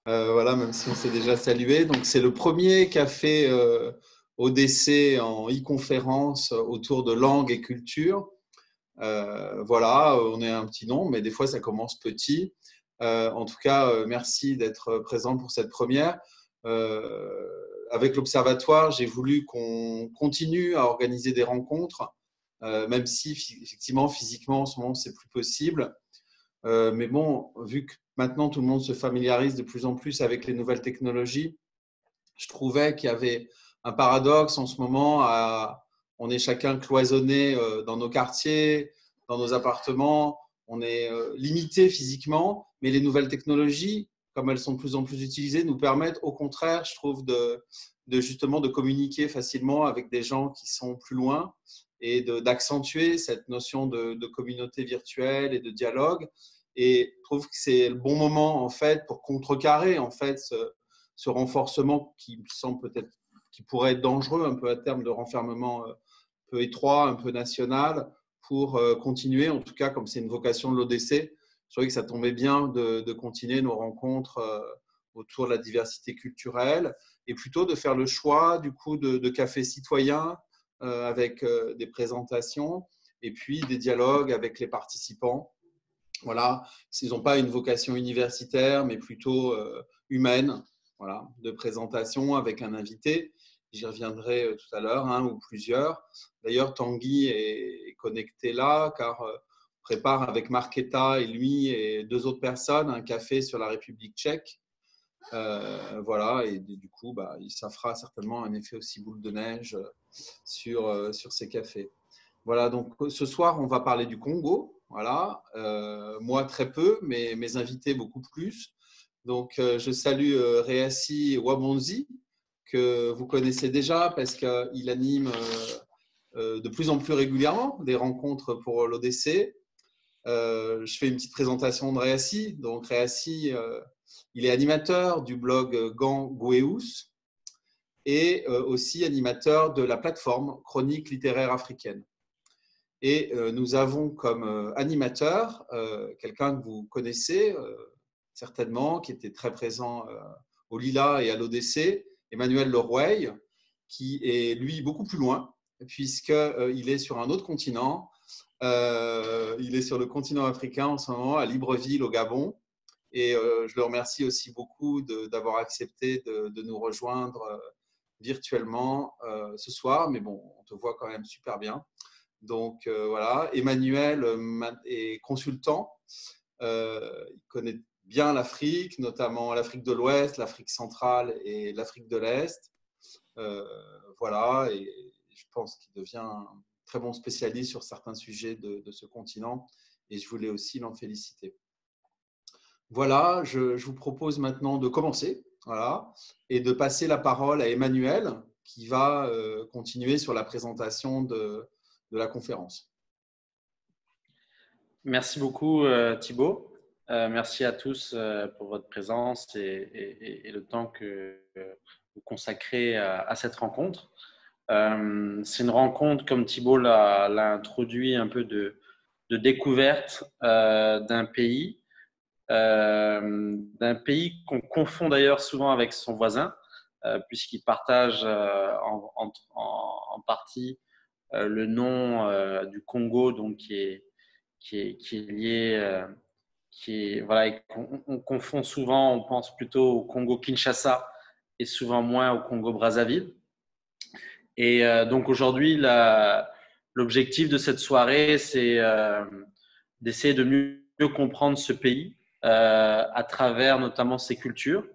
Voilà, même si on s'est déjà salué. Donc, c'est le premier café ODC en e-conférence autour de langue et culture. Voilà, on est un petit nombre, mais des fois, ça commence petit. En tout cas, merci d'être présent pour cette première. Euh, Avec l'Observatoire, j'ai voulu qu'on continue à organiser des rencontres, même si effectivement, physiquement, en ce moment, c'est plus possible. Mais bon, vu que maintenant tout le monde se familiarise de plus en plus avec les nouvelles technologies, je trouvais qu'il y avait un paradoxe en ce moment. On est chacun cloisonné dans nos quartiers, dans nos appartements. On est limité physiquement, mais les nouvelles technologies, comme elles sont de plus en plus utilisées, nous permettent au contraire, je trouve, justement de communiquer facilement avec des gens qui sont plus loin et d'accentuer cette notion de communauté virtuelle et de dialogue. Et je trouve que c'est le bon moment en fait pour contrecarrer en fait ce renforcement qui semble peut-être qui pourrait être dangereux un peu à terme de renfermement un peu étroit, un peu national, pour continuer, en tout cas comme c'est une vocation de l'ODC, je trouvais que ça tombait bien de continuer nos rencontres autour de la diversité culturelle et plutôt de faire le choix du coup de cafés citoyens avec des présentations et puis des dialogues avec les participants. Voilà, ils n'ont pas une vocation universitaire, mais plutôt humaine, voilà, de présentation avec un invité. J'y reviendrai tout à l'heure, ou plusieurs. D'ailleurs, Tanguy est connecté là, car on prépare avec Marketa et lui et deux autres personnes un café sur la République tchèque. Voilà, et du coup, ça fera certainement un effet aussi boule de neige sur ces cafés. Voilà, donc ce soir, on va parler du Congo. Voilà, moi très peu, mais mes invités beaucoup plus. Donc, je salue Réassi Wabonzi, que vous connaissez déjà parce qu'il anime de plus en plus régulièrement des rencontres pour l'ODC. Je fais une petite présentation de Réassi. Donc, Réassi, il est animateur du blog Gand Gweus et aussi animateur de la plateforme Chronique littéraire africaine. Et nous avons comme animateur quelqu'un que vous connaissez certainement, qui était très présent au Lila et à l'ODC, Emmanuel Leroueil, qui est lui beaucoup plus loin, puisqu'il est sur un autre continent. Il est sur le continent africain en ce moment, à Libreville, au Gabon. Et je le remercie aussi beaucoup d'avoir accepté de nous rejoindre virtuellement ce soir. Mais bon, on te voit quand même super bien. Donc voilà, Emmanuel est consultant. Il connaît bien l'Afrique, notamment l'Afrique de l'Ouest, l'Afrique centrale et l'Afrique de l'Est. Voilà, et je pense qu'il devient un très bon spécialiste sur certains sujets de ce continent. Et je voulais aussi l'en féliciter. Voilà, je vous propose maintenant de commencer, voilà, et de passer la parole à Emmanuel, qui va continuer sur la présentation de la conférence. Merci beaucoup Thibaut. Merci à tous pour votre présence et le temps que vous consacrez à cette rencontre. C'est une rencontre, comme Thibaut l'a introduit, un peu de découverte d'un pays qu'on confond d'ailleurs souvent avec son voisin, puisqu'il partage en partie le nom du Congo, donc qui est lié, voilà, on confond souvent, on pense plutôt au Congo-Kinshasa et souvent moins au Congo-Brazzaville. Et donc aujourd'hui, l'objectif de cette soirée, c'est d'essayer de mieux comprendre ce pays à travers notamment ses cultures.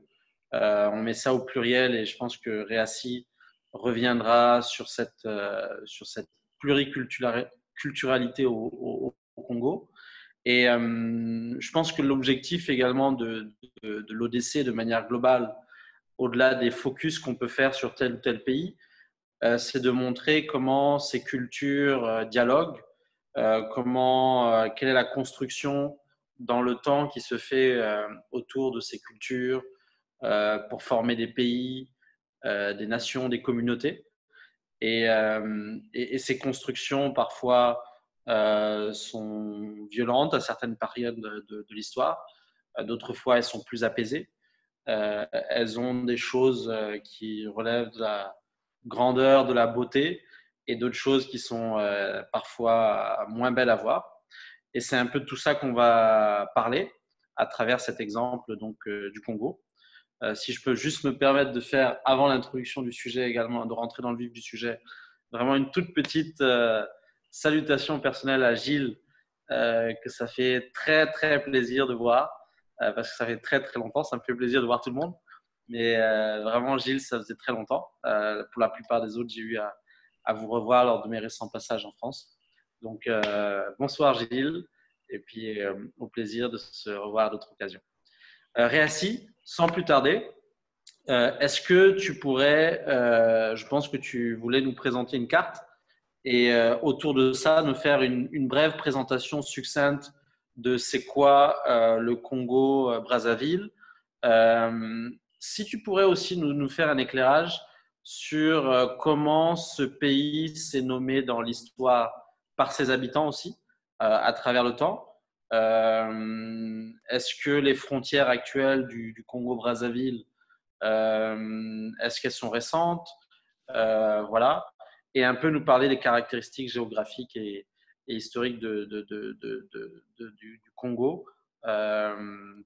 On met ça au pluriel et je pense que Réassi reviendra sur cette pluriculturalité au Congo. Et je pense que l'objectif également de l'ODC de manière globale, au-delà des focus qu'on peut faire sur tel ou tel pays, c'est de montrer comment ces cultures dialoguent, quelle est la construction dans le temps qui se fait autour de ces cultures pour former des pays, des nations, des communautés. Et ces constructions, parfois, sont violentes à certaines périodes de l'histoire. D'autres fois, elles sont plus apaisées. elles ont des choses qui relèvent de la grandeur, de la beauté, et d'autres choses qui sont parfois moins belles à voir. Et c'est un peu de tout ça qu'on va parler à travers cet exemple donc, du Congo. Si je peux juste me permettre de faire, avant l'introduction du sujet également, de rentrer dans le vif du sujet, vraiment une toute petite salutation personnelle à Gilles, que ça fait très, très plaisir de voir, parce que ça fait très, très longtemps. Ça me fait plaisir de voir tout le monde. Mais vraiment, Gilles, ça faisait très longtemps. Pour la plupart des autres, j'ai eu à vous revoir lors de mes récents passages en France. Donc, bonsoir Gilles, et puis au plaisir de se revoir à d'autres occasions. Réassis, sans plus tarder, est-ce que tu pourrais, je pense que tu voulais nous présenter une carte, et autour de ça, nous faire une brève présentation succincte de c'est quoi le Congo Brazzaville. Si tu pourrais aussi nous faire un éclairage sur comment ce pays s'est nommé dans l'histoire par ses habitants aussi, à travers le temps. Est-ce que les frontières actuelles du Congo Brazzaville, est-ce qu'elles sont récentes? Voilà. Et un peu nous parler des caractéristiques géographiques et historiques du Congo,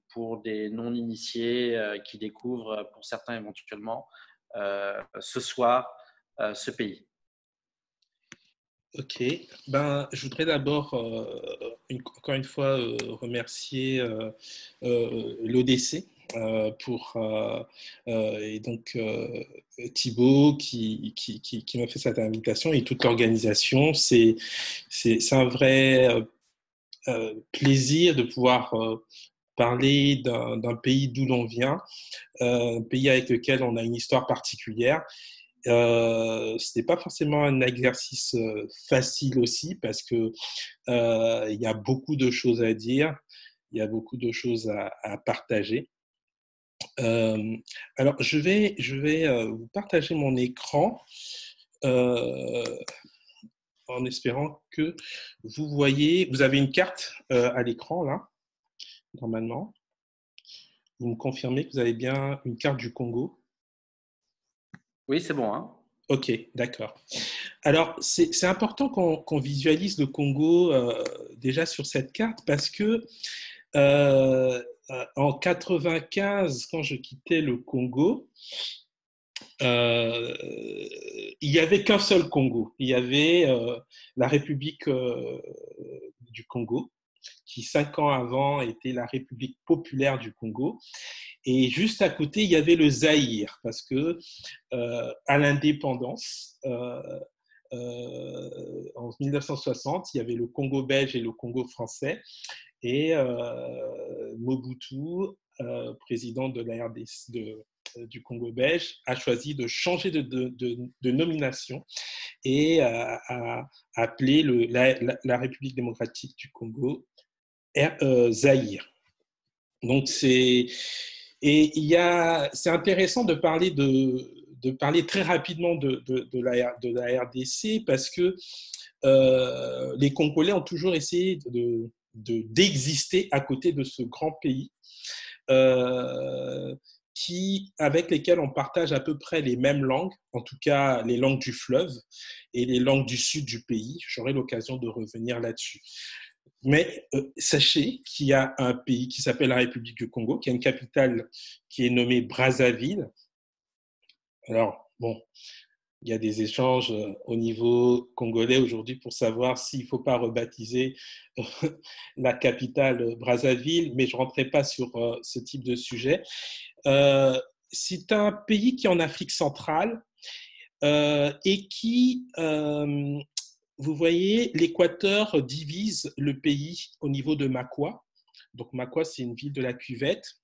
pour des non-initiés qui découvrent, pour certains éventuellement, ce soir, ce pays. Ok, ben, je voudrais d'abord, encore une fois, remercier l'ODC et donc Thibaut qui m'a fait cette invitation et toute l'organisation. C'est un vrai plaisir de pouvoir parler d'un pays d'où l'on vient, un pays avec lequel on a une histoire particulière. Ce n'est pas forcément un exercice facile aussi parce que il y a beaucoup de choses à dire, il y a beaucoup de choses à partager. Alors, je vais vous partager mon écran en espérant que vous voyez. Vous avez une carte à l'écran là, normalement. Vous me confirmez que vous avez bien une carte du Congo? Oui, c'est bon, hein? Ok, d'accord. Alors, c'est important qu'on visualise le Congo déjà sur cette carte parce que en 95, quand je quittais le Congo, il n'y avait qu'un seul Congo. Il y avait la République du Congo, qui 5 ans avant était la République populaire du Congo. Et juste à côté, il y avait le Zaïre, parce que à l'indépendance, en 1960, il y avait le Congo belge et le Congo français. Et Mobutu, président de la RDC, du Congo belge, a choisi de changer de nomination et a appelé la République démocratique du Congo Zaïre. Donc c'est intéressant de parler très rapidement de la RDC parce que les Congolais ont toujours essayé d'exister à côté de ce grand pays avec lesquels on partage à peu près les mêmes langues, en tout cas les langues du fleuve et les langues du sud du pays. J'aurai l'occasion de revenir là-dessus. Mais sachez qu'il y a un pays qui s'appelle la République du Congo, qui a une capitale qui est nommée Brazzaville. Alors, bon, il y a des échanges au niveau congolais aujourd'hui pour savoir s'il ne faut pas rebaptiser la capitale Brazzaville, mais je ne rentrerai pas sur ce type de sujet. C'est un pays qui est en Afrique centrale et qui, vous voyez, l'Équateur divise le pays au niveau de Makwa. Donc Makwa, c'est une ville de la Cuvette.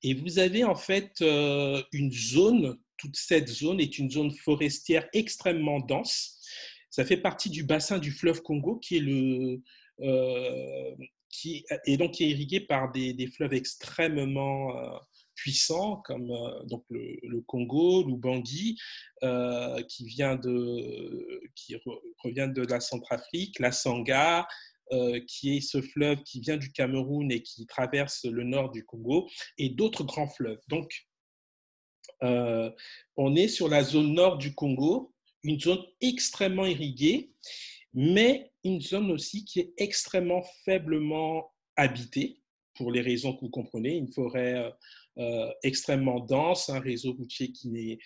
Et vous avez en fait une zone, toute cette zone est une zone forestière extrêmement dense. Ça fait partie du bassin du fleuve Congo qui est donc irrigué par des fleuves extrêmement puissants comme donc le Congo, l'Ubangi, qui revient de la Centrafrique, la Sangha, qui est ce fleuve qui vient du Cameroun et qui traverse le nord du Congo, et d'autres grands fleuves. Donc, on est sur la zone nord du Congo, une zone extrêmement irriguée, mais une zone aussi qui est extrêmement faiblement habitée, pour les raisons que vous comprenez, une forêt extrêmement dense, un réseau routier qui n'est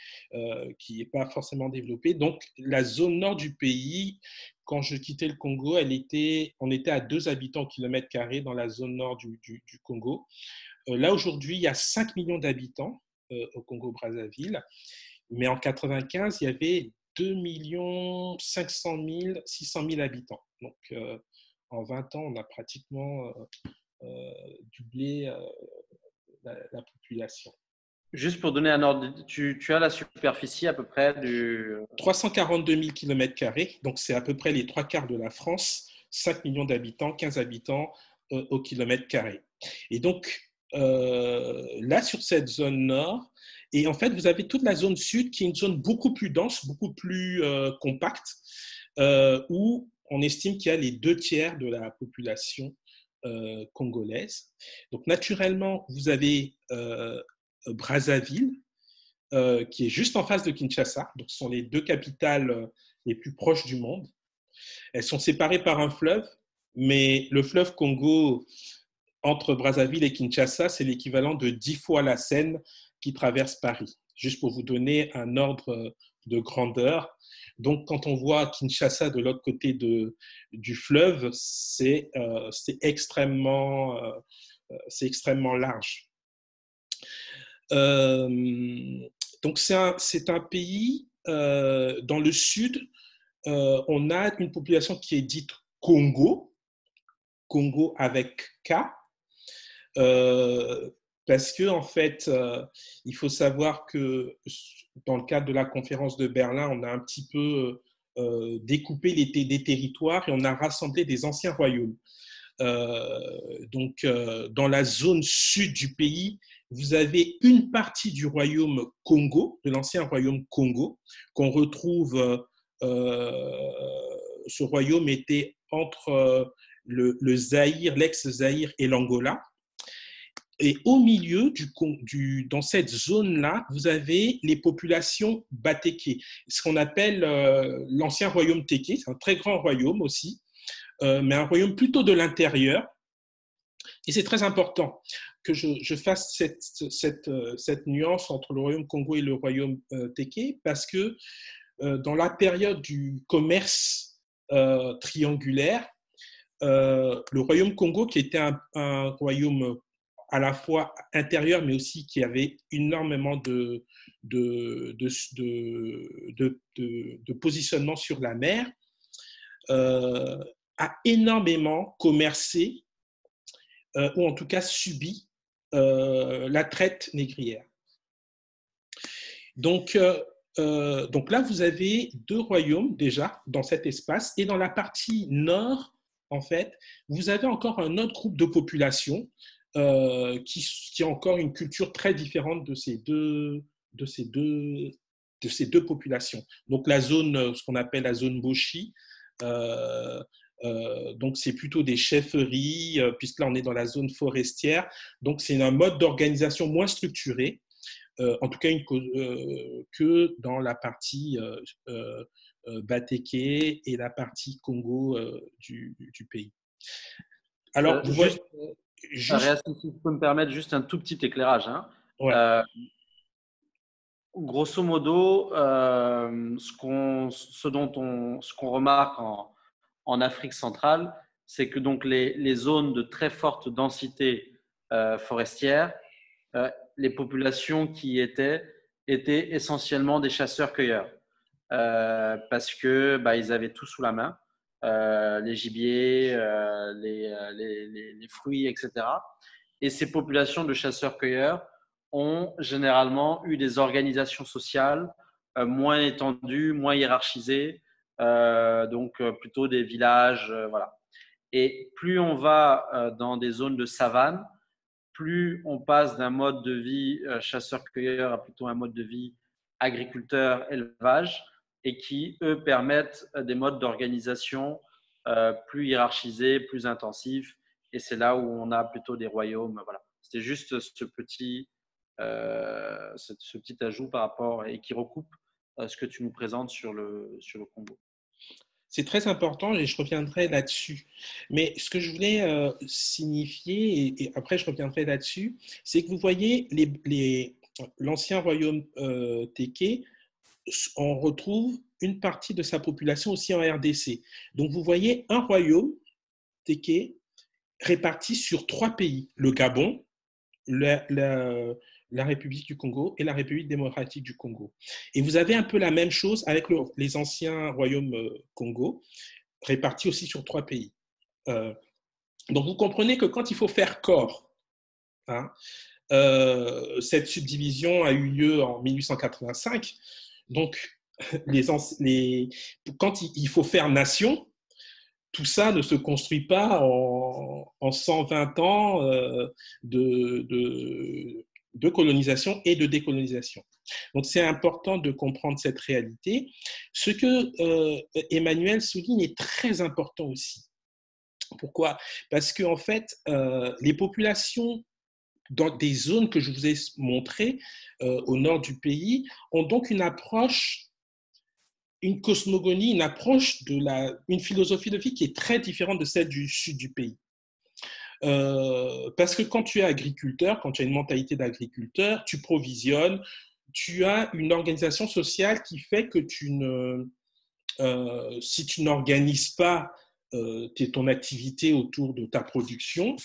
pas forcément développé. Donc, la zone nord du pays, quand je quittais le Congo, on était à 2 habitants au kilomètre carré dans la zone nord du Congo. Là, aujourd'hui, il y a 5 millions d'habitants au Congo-Brazzaville, mais en 1995, il y avait 2 500 000, 600 000 habitants. Donc, en 20 ans, on a pratiquement doublé la population. Juste pour donner un ordre, tu as la superficie à peu près du… 342 000 km², donc c'est à peu près les 3/4 de la France, 5 millions d'habitants, 15 habitants au kilomètre carré. Et donc, là, sur cette zone nord, et en fait, vous avez toute la zone sud qui est une zone beaucoup plus dense, beaucoup plus compacte, où on estime qu'il y a les 2/3 de la population congolaise. Donc, naturellement, vous avez Brazzaville, qui est juste en face de Kinshasa. Donc, ce sont les 2 capitales les plus proches du monde. Elles sont séparées par un fleuve, mais le fleuve Congo, entre Brazzaville et Kinshasa, c'est l'équivalent de 10 fois la Seine qui traverse Paris. Juste pour vous donner un ordre de grandeur. Donc, quand on voit Kinshasa de l'autre côté du fleuve, c'est extrêmement large. Donc, c'est un pays, dans le sud, on a une population qui est dite Congo avec K, parce que en fait, il faut savoir que dans le cadre de la conférence de Berlin, on a un petit peu découpé des territoires et on a rassemblé des anciens royaumes. Donc, dans la zone sud du pays, vous avez une partie du royaume Congo, de l'ancien royaume Congo, qu'on retrouve. Ce royaume était entre le Zaïre, l'ex-Zaïre et l'Angola. Et au milieu, dans cette zone-là, vous avez les populations Batéké, ce qu'on appelle l'ancien royaume Téké. C'est un très grand royaume aussi, mais un royaume plutôt de l'intérieur. Et c'est très important que je fasse cette nuance entre le royaume Congo et le royaume Téké, parce que dans la période du commerce triangulaire, le royaume Congo, qui était un royaume à la fois intérieur, mais aussi qui avait énormément de positionnement sur la mer, a énormément commercé, ou en tout cas subi, la traite négrière. Donc là, vous avez 2 royaumes déjà dans cet espace, et dans la partie nord, en fait, vous avez encore un autre groupe de population qui a encore une culture très différente de ces deux populations. Donc la zone, ce qu'on appelle la zone Boshi, donc c'est plutôt des chefferies, puisque là on est dans la zone forestière. Donc c'est un mode d'organisation moins structuré, en tout cas que dans la partie Batéké et la partie Congo du pays. Alors, Juste, si je peux me permettre juste un tout petit éclairage. Hein. Ouais. Grosso modo, ce qu'on remarque en Afrique centrale, c'est que donc les zones de très forte densité forestière, les populations qui y étaient essentiellement des chasseurs-cueilleurs, parce que ils avaient tout sous la main, les gibiers, les fruits, etc. Et ces populations de chasseurs-cueilleurs ont généralement eu des organisations sociales moins étendues, moins hiérarchisées, donc plutôt des villages, voilà. Et plus on va dans des zones de savane, plus on passe d'un mode de vie chasseur-cueilleur à plutôt un mode de vie agriculteur-élevage, et qui, eux, permettent des modes d'organisation plus hiérarchisé, plus intensif. Et c'est là où on a plutôt des royaumes. Voilà. C'était juste ce petit ajout par rapport et qui recoupe ce que tu nous présentes sur le Congo. C'est très important et je reviendrai là-dessus. Mais ce que je voulais signifier, et après je reviendrai là-dessus, c'est que vous voyez l'ancien royaume Téké, on retrouve une partie de sa population aussi en RDC. Donc vous voyez un royaume Téké réparti sur 3 pays, le Gabon, la République du Congo et la République démocratique du Congo. Et vous avez un peu la même chose avec les anciens royaumes Congo, répartis aussi sur 3 pays. Donc vous comprenez que quand il faut faire corps, hein, cette subdivision a eu lieu en 1885, donc quand il faut faire nation, tout ça ne se construit pas en 120 ans de colonisation et de décolonisation. Donc, c'est important de comprendre cette réalité. Ce que Emmanuel souligne est très important aussi. Pourquoi ? Parce qu'en fait, les populations dans des zones que je vous ai montrées au nord du pays ont donc une approche, une cosmogonie, une approche une philosophie de vie qui est très différente de celle du sud du pays. Parce que quand tu es agriculteur, quand tu as une mentalité d'agriculteur, tu provisionnes, tu as une organisation sociale qui fait que si tu n'organises pas ton activité autour de ta production,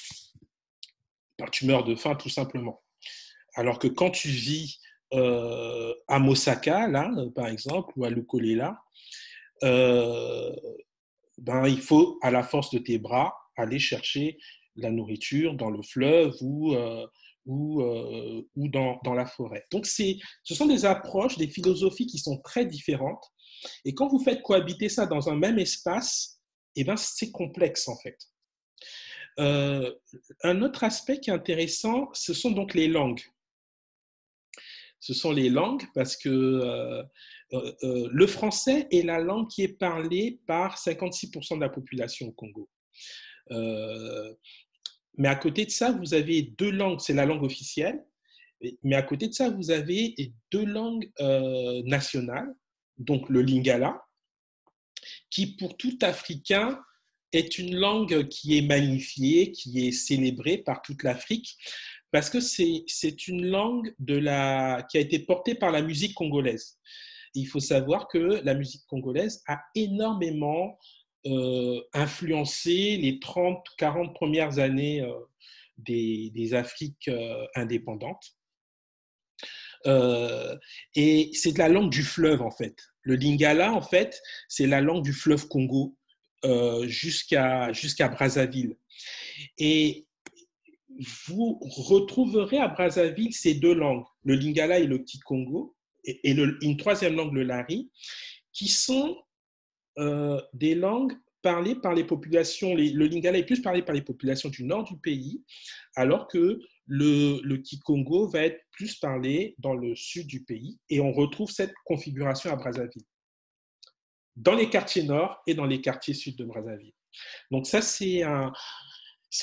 ben, tu meurs de faim tout simplement. Alors que quand tu vis à Mosaka, là, par exemple, ou à Lukolela, ben, il faut, à la force de tes bras, aller chercher la nourriture dans le fleuve ou dans la forêt. Donc, ce sont des approches, des philosophies qui sont très différentes. Et quand vous faites cohabiter ça dans un même espace, eh ben, c'est complexe en fait. Un autre aspect qui est intéressant, ce sont donc les langues. Ce sont les langues parce que le français est la langue qui est parlée par 56% de la population au Congo. Mais à côté de ça, vous avez 2 langues, c'est la langue officielle, mais à côté de ça, vous avez 2 langues nationales, donc le lingala, qui pour tout Africain est une langue qui est magnifiée, qui est célébrée par toute l'Afrique, parce que c'est une langue qui a été portée par la musique congolaise. Et il faut savoir que la musique congolaise a énormément influencé les 30-40 premières années des Afriques indépendantes. Et c'est de la langue du fleuve, en fait. Le lingala, en fait, c'est la langue du fleuve Congo jusqu'à Brazzaville. Et vous retrouverez à Brazzaville ces 2 langues, le lingala et le kikongo, et une 3e langue, le lari, qui sont des langues parlées par les populations. Le lingala est plus parlé par les populations du nord du pays, alors que le kikongo va être plus parlé dans le sud du pays. Et on retrouve cette configuration à Brazzaville, dans les quartiers nord et dans les quartiers sud de Brazzaville. Donc ça, c'est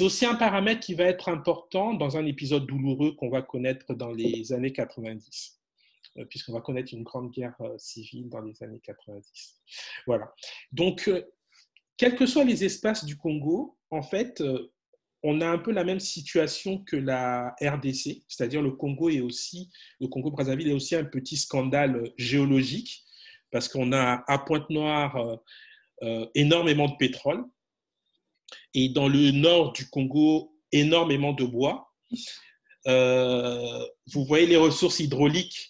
aussi un paramètre qui va être important dans un épisode douloureux qu'on va connaître dans les années 90, puisqu'on va connaître une grande guerre civile dans les années 90. Voilà. Donc, quels que soient les espaces du Congo, en fait, on a un peu la même situation que la RDC, c'est-à-dire le Congo-Brazzaville est aussi un petit scandale géologique, parce qu'on a à Pointe-Noire énormément de pétrole, et dans le nord du Congo, énormément de bois. Vous voyez les ressources hydrauliques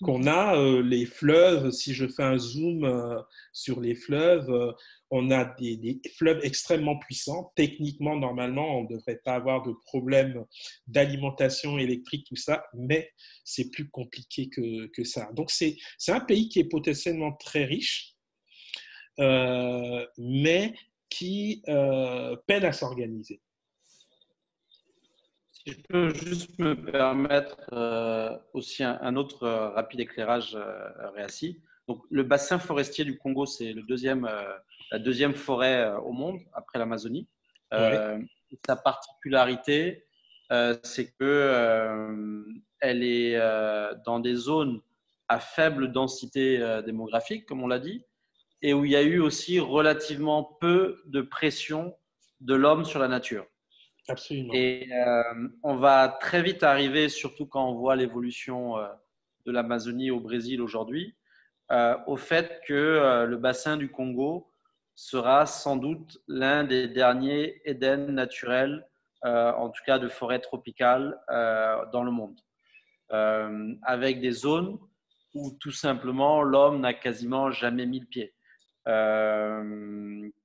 qu'on a, les fleuves, si je fais un zoom sur les fleuves, on a des fleuves extrêmement puissants. Techniquement, normalement, on ne devrait pas avoir de problème d'alimentation électrique, tout ça, mais c'est plus compliqué que ça. Donc, c'est un pays qui est potentiellement très riche, mais qui peine à s'organiser. Si je peux juste me permettre aussi un autre rapide éclairage, Réassi. Donc, le bassin forestier du Congo, c'est le deuxième la deuxième forêt au monde après l'Amazonie. Ouais, Sa particularité, c'est que elle est dans des zones à faible densité démographique, comme on l'a dit, et où il y a eu aussi relativement peu de pression de l'homme sur la nature. absolument. Et on va très vite arriver, surtout quand on voit l'évolution de l'Amazonie au Brésil aujourd'hui, au fait que le bassin du Congo sera sans doute l'un des derniers Éden naturels, en tout cas de forêt tropicale dans le monde, avec des zones où tout simplement l'homme n'a quasiment jamais mis le pied.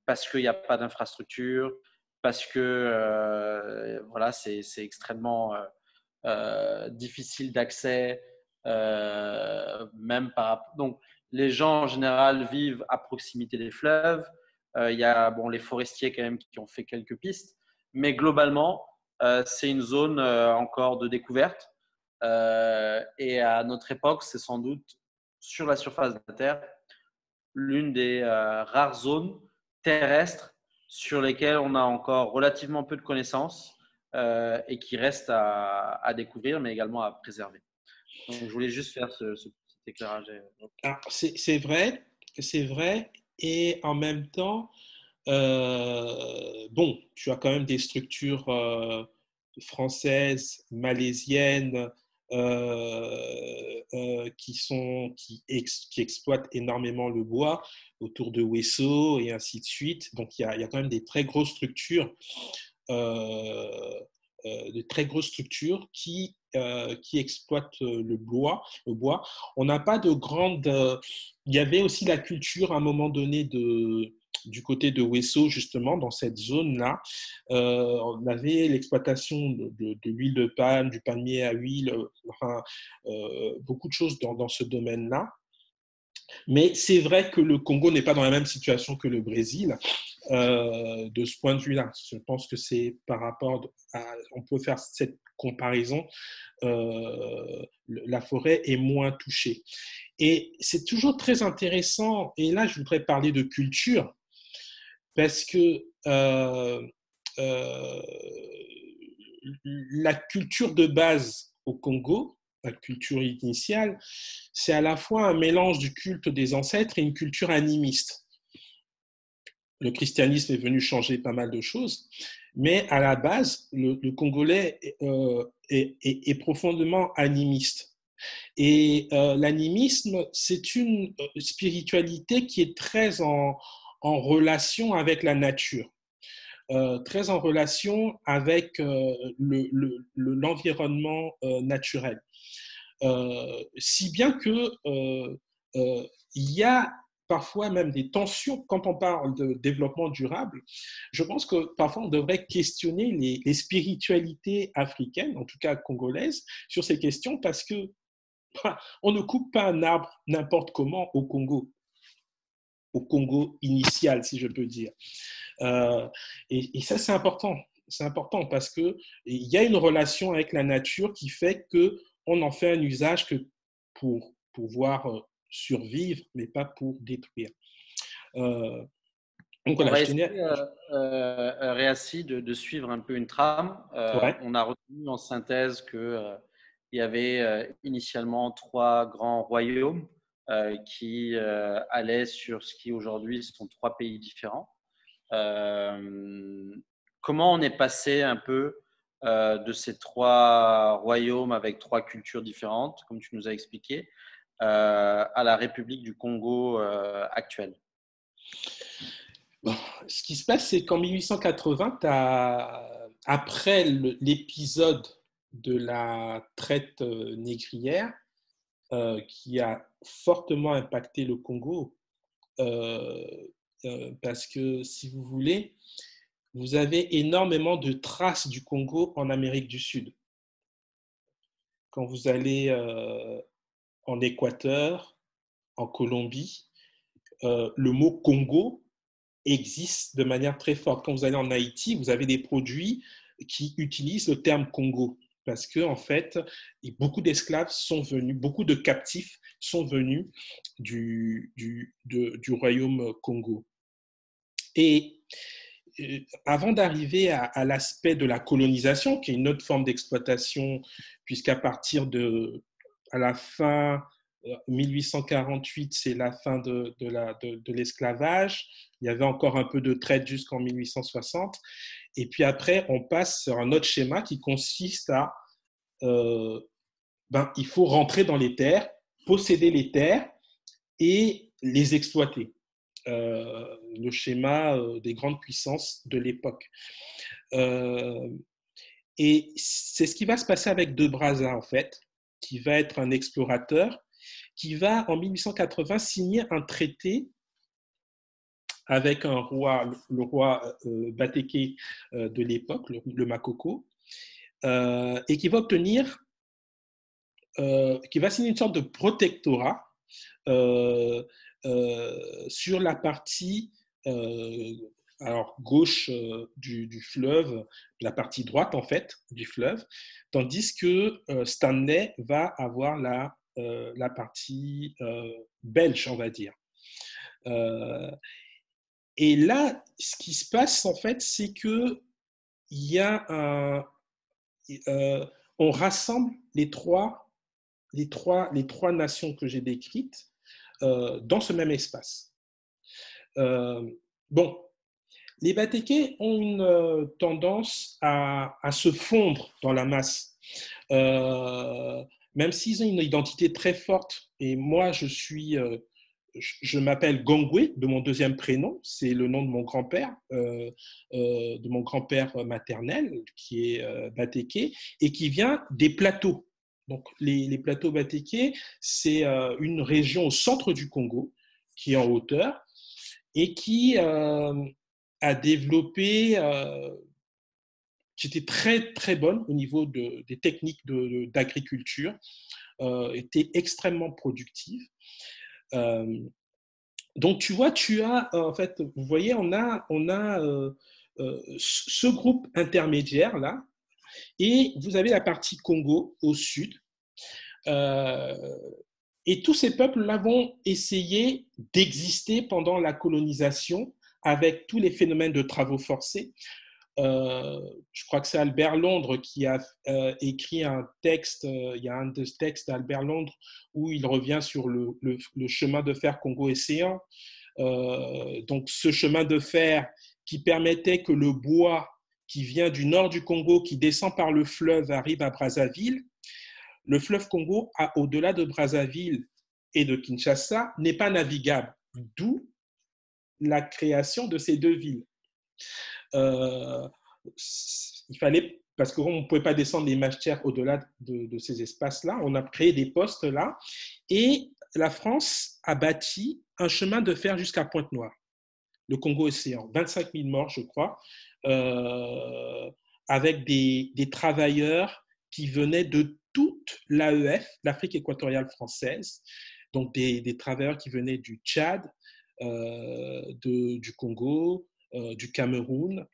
Parce qu'il n'y a pas d'infrastructure, parce que voilà, c'est extrêmement difficile d'accès, même donc les gens en général vivent à proximité des fleuves. Il y a bon, les forestiers quand même qui ont fait quelques pistes, mais globalement, c'est une zone encore de découverte. Et à notre époque, c'est sans doute sur la surface de la Terre l'une des rares zones terrestres sur lesquelles on a encore relativement peu de connaissances et qui restent à découvrir, mais également à préserver. Donc, je voulais juste faire ce petit éclairage. Alors, c'est vrai, et en même temps, bon, tu as quand même des structures françaises, malaisiennes, qui exploitent énormément le bois autour de Wesso et ainsi de suite. Donc, il y a quand même des très grosses structures, qui exploitent le bois. On n'a pas de grande. Il y avait aussi la culture à un moment donné du côté de Wesso, justement, dans cette zone-là. On avait l'exploitation de l'huile de palme, du palmier à huile, enfin, beaucoup de choses dans ce domaine-là. Mais c'est vrai que le Congo n'est pas dans la même situation que le Brésil de ce point de vue-là. Je pense que c'est par rapport à, on peut faire cette comparaison, la forêt est moins touchée. Et c'est toujours très intéressant, et là je voudrais parler de culture, parce que euh, la culture de base au Congo, la culture initiale, c'est à la fois un mélange du culte des ancêtres et une culture animiste. Le christianisme est venu changer pas mal de choses, mais à la base, le Congolais est profondément animiste. Et l'animisme, c'est une spiritualité qui est très en relation avec la nature, très en relation avec l'environnement naturel. Si bien que il y a parfois même des tensions quand on parle de développement durable. Je pense que parfois on devrait questionner les spiritualités africaines, en tout cas congolaises, sur ces questions parce que on ne coupe pas un arbre n'importe comment au Congo initial, si je peux dire. Et ça, c'est important. C'est important parce qu'il y a une relation avec la nature qui fait qu'on en fait un usage que pour pouvoir survivre, mais pas pour détruire. Donc On voilà, va je essayer, tenais. Réassi, de suivre un peu une trame. Ouais, On a retenu en synthèse qu'il y avait initialement trois grands royaumes qui allaient sur ce qui aujourd'hui sont trois pays différents. Comment on est passé un peu de ces trois royaumes avec trois cultures différentes, comme tu nous as expliqué, à la République du Congo actuelle? bon, ce qui se passe, c'est qu'en 1880, après l'épisode de la traite négrière, qui a fortement impacté le Congo, euh, parce que, si vous voulez, vous avez énormément de traces du Congo en Amérique du Sud. Quand vous allez en Équateur, en Colombie, le mot Congo existe de manière très forte. Quand vous allez en Haïti, vous avez des produits qui utilisent le terme Congo parce que en fait, beaucoup d'esclaves sont venus, beaucoup de captifs sont venus du royaume Congo. Et avant d'arriver à l'aspect de la colonisation, qui est une autre forme d'exploitation, puisqu'à partir à la fin 1848, c'est la fin de l'esclavage. Il y avait encore un peu de traite jusqu'en 1860. Et puis après, on passe sur un autre schéma qui consiste à il faut rentrer dans les terres, posséder les terres et les exploiter. Le schéma des grandes puissances de l'époque. Et c'est ce qui va se passer avec De Brazza, en fait, qui va être un explorateur, qui va, en 1880, signer un traité avec un roi, le roi Bateke de l'époque, le Makoko, et qui va obtenir, qui va signer une sorte de protectorat sur la partie alors gauche du fleuve, la partie droite en fait du fleuve, tandis que Stanley va avoir la partie belge, on va dire. Et là, ce qui se passe en fait, c'est que il y a on rassemble les trois nations que j'ai décrites dans ce même espace. Bon, les Batékés ont une tendance à se fondre dans la masse, même s'ils ont une identité très forte. Et moi, je m'appelle Gongwe, de mon deuxième prénom, c'est le nom de mon grand-père maternel, qui est Batéké, et qui vient des plateaux. Donc, les plateaux Batéké, c'est une région au centre du Congo, qui est en hauteur, et qui a développé, qui était très, très bonne au niveau des techniques d'agriculture, était extrêmement productive. Donc, tu vois, en fait, vous voyez, on a ce groupe intermédiaire là, et vous avez la partie Congo au sud. Et tous ces peuples-là vont essayer d'exister pendant la colonisation avec tous les phénomènes de travaux forcés. Je crois que c'est Albert Londres qui a écrit un texte, il y a un des textes d'Albert Londres où il revient sur le chemin de fer Congo-Océan. Donc ce chemin de fer qui permettait que le bois qui vient du nord du Congo, qui descend par le fleuve, arrive à Brazzaville. Le fleuve Congo, au-delà de Brazzaville et de Kinshasa, n'est pas navigable, d'où la création de ces deux villes. Il fallait, parce qu'on ne pouvait pas descendre les machetières au-delà de ces espaces-là, on a créé des postes là, et la France a bâti un chemin de fer jusqu'à Pointe-Noire, le Congo-Océan, 25 000 morts, je crois, avec des travailleurs qui venaient de toute l'AEF, l'Afrique équatoriale française, donc des travailleurs qui venaient du Tchad, du Congo, du Cameroun,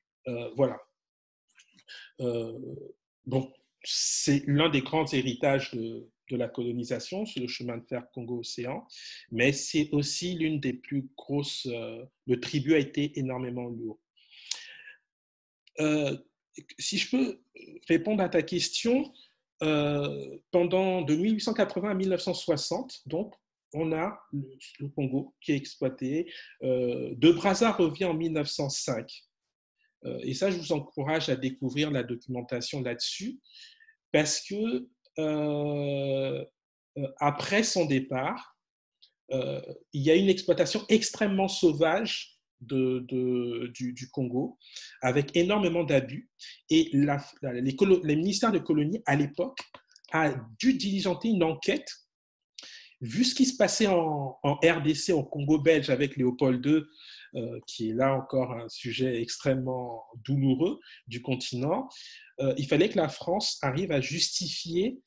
voilà. Bon, c'est l'un des grands héritages de la colonisation, c'est le chemin de fer Congo-Océan, mais c'est aussi l'une des plus grosses. Le tribut a été énormément lourd. Si je peux répondre à ta question, de 1880 à 1960, donc, on a le Congo qui est exploité. De Brazza revient en 1905. Et ça, je vous encourage à découvrir la documentation là-dessus, parce que après son départ, il y a une exploitation extrêmement sauvage du Congo, avec énormément d'abus. Et les ministères de colonies, à l'époque, a dû diligenter une enquête. Vu ce qui se passait en RDC, au Congo belge, avec Léopold II, qui est là encore un sujet extrêmement douloureux du continent, il fallait que la France arrive à justifier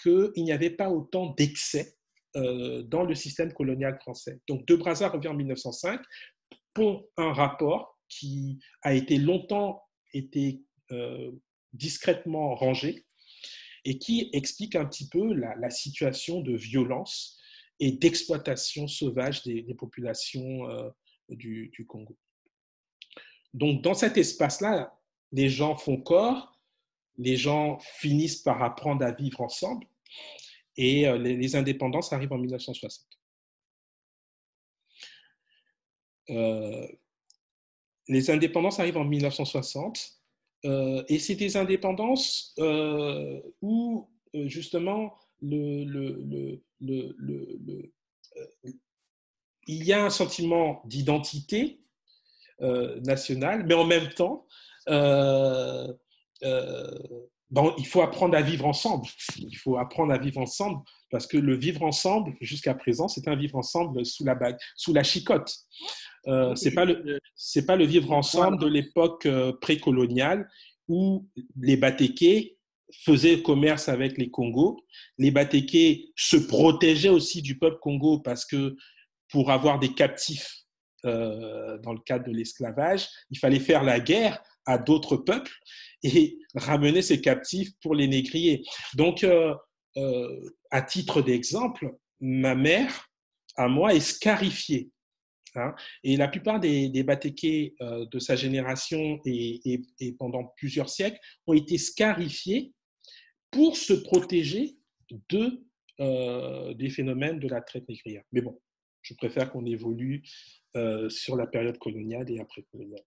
qu'il n'y avait pas autant d'excès dans le système colonial français. Donc, De Brazza revient en 1905 pour un rapport qui a été longtemps discrètement rangé et qui explique un petit peu la situation de violence et d'exploitation sauvage des populations du Congo. Donc, dans cet espace-là, les gens font corps, les gens finissent par apprendre à vivre ensemble, et les indépendances arrivent en 1960. Les indépendances arrivent en 1960, et c'est des indépendances où, justement, il y a un sentiment d'identité nationale, mais en même temps, il faut apprendre à vivre ensemble. Il faut apprendre à vivre ensemble parce que le vivre ensemble, jusqu'à présent, c'est un vivre ensemble sous la bague, sous la chicote. C'est pas le vivre ensemble de l'époque précoloniale où les Batékés faisaient commerce avec les Congos. Les Batékés se protégeaient aussi du peuple Congo parce que pour avoir des captifs dans le cadre de l'esclavage, il fallait faire la guerre à d'autres peuples et ramener ces captifs pour les négriers. Donc, à titre d'exemple, ma mère, à moi, est scarifiée. Hein, et la plupart des Batékés de sa génération et pendant plusieurs siècles ont été scarifiés pour se protéger des phénomènes de la traite négrière. Mais bon, je préfère qu'on évolue sur la période coloniale et après-coloniale.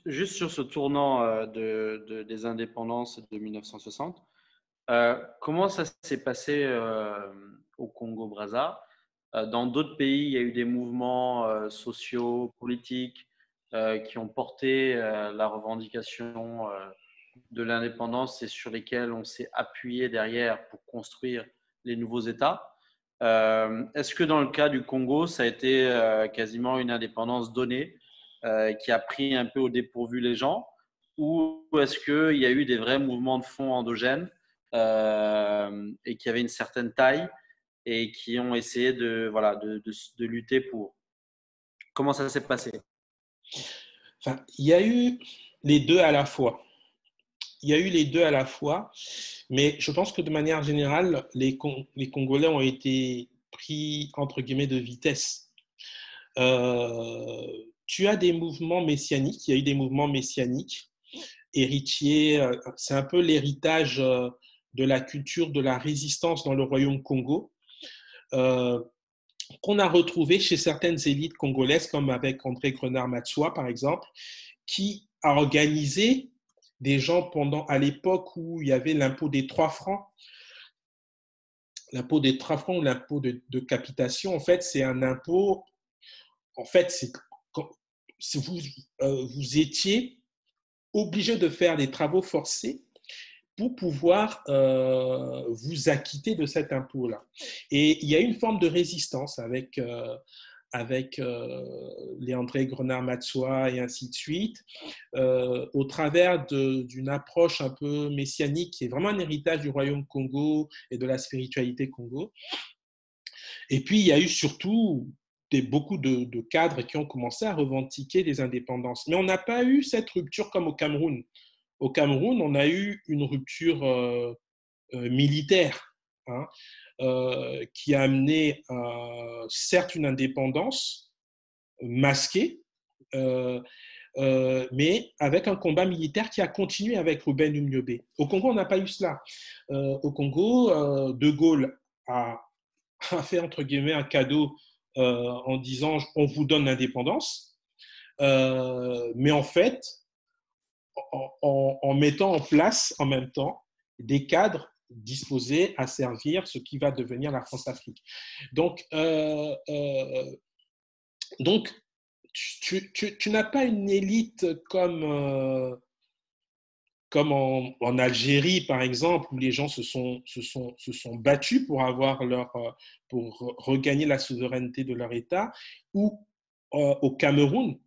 Juste sur ce tournant des indépendances de 1960, comment ça s'est passé au Congo-Brazza? Dans d'autres pays, il y a eu des mouvements sociaux, politiques qui ont porté la revendication de l'indépendance et sur lesquels on s'est appuyé derrière pour construire les nouveaux États. Est-ce que dans le cas du Congo, ça a été quasiment une indépendance donnée qui a pris un peu au dépourvu les gens, ou est-ce qu'il y a eu des vrais mouvements de fond endogènes et qui avaient une certaine taille et qui ont essayé de lutter pour? Comment ça s'est passé? Enfin, il y a eu les deux à la fois. Mais je pense que de manière générale, les Congolais ont été pris, entre guillemets, de vitesse. Tu as des mouvements messianiques, il y a eu des mouvements messianiques, héritiers, c'est un peu l'héritage de la culture de la résistance dans le royaume Congo, qu'on a retrouvé chez certaines élites congolaises, comme avec André Grenard-Matsuwa, par exemple, qui a organisé des gens à l'époque où il y avait l'impôt des 3 francs. L'impôt des 3 francs ou l'impôt de capitation, en fait, c'est un impôt, en fait, si vous étiez obligé de faire des travaux forcés pour pouvoir vous acquitter de cet impôt-là. Et il y a une forme de résistance avec les André Grenard-Matsuwa et ainsi de suite, au travers d'une approche un peu messianique qui est vraiment un héritage du royaume Congo et de la spiritualité Congo. Et puis, il y a eu surtout beaucoup de cadres qui ont commencé à revendiquer des indépendances. Mais on n'a pas eu cette rupture comme au Cameroun. Au Cameroun, on a eu une rupture militaire, hein, qui a amené certes une indépendance masquée, mais avec un combat militaire qui a continué avec Ruben Umniobé. Au Congo, on n'a pas eu cela. Au Congo, De Gaulle a fait, entre guillemets, un cadeau en disant « on vous donne l'indépendance », mais en fait, en mettant en place en même temps des cadres disposés à servir ce qui va devenir la France-Afrique. Donc, tu n'as pas une élite comme en Algérie, par exemple, où les gens se sont battus pour regagner la souveraineté de leur État, ou au Cameroun,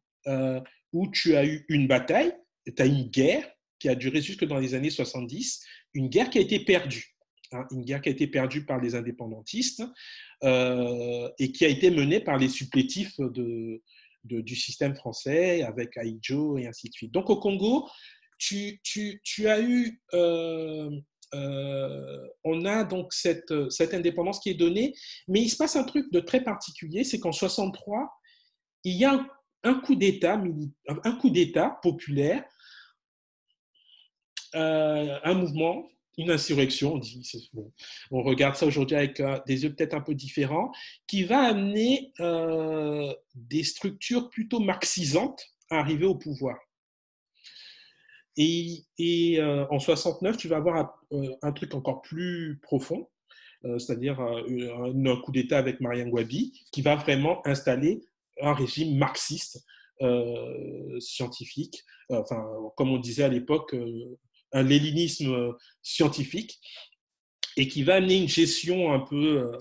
où tu as eu une bataille, tu as une guerre qui a duré jusque dans les années 70, une guerre qui a été perdue, hein, une guerre qui a été perdue par les indépendantistes et qui a été menée par les supplétifs du système français avec Ahidjo et ainsi de suite. Donc au Congo, tu as eu, on a donc cette indépendance qui est donnée, mais il se passe un truc de très particulier, c'est qu'en 63, il y a un coup d'État populaire, un mouvement, une insurrection, on regarde ça aujourd'hui avec des yeux peut-être un peu différents, qui va amener des structures plutôt marxisantes à arriver au pouvoir. Et en 69, tu vas avoir un truc encore plus profond, c'est-à-dire un coup d'État avec Mariam Gouabi, qui va vraiment installer un régime marxiste scientifique, enfin, comme on disait à l'époque, un léninisme scientifique, et qui va amener une gestion un peu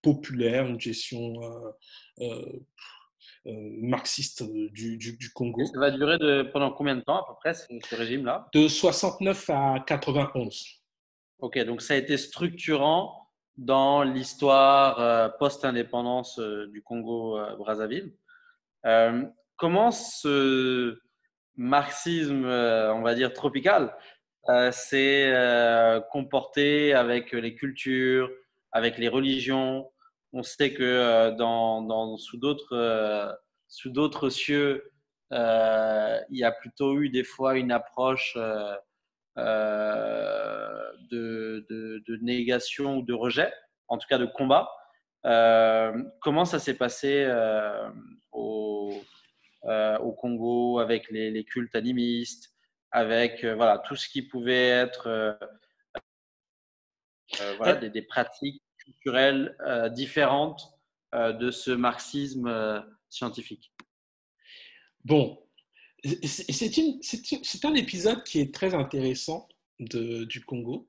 populaire, une gestion marxiste du Congo. Et ça va durer pendant combien de temps à peu près, ce régime-là? De 69 à 91. Ok, donc ça a été structurant dans l'histoire post-indépendance du Congo-Brazzaville. Comment ce marxisme, on va dire tropical, s'est comporté avec les cultures, avec les religions? On sait que sous d'autres cieux, il y a plutôt eu des fois une approche de négation ou de rejet, en tout cas de combat. Comment ça s'est passé au Congo avec les cultes animistes, avec voilà, tout ce qui pouvait être voilà, des pratiques culturelles différentes de ce marxisme scientifique? Bon, c'est un épisode qui est très intéressant du Congo.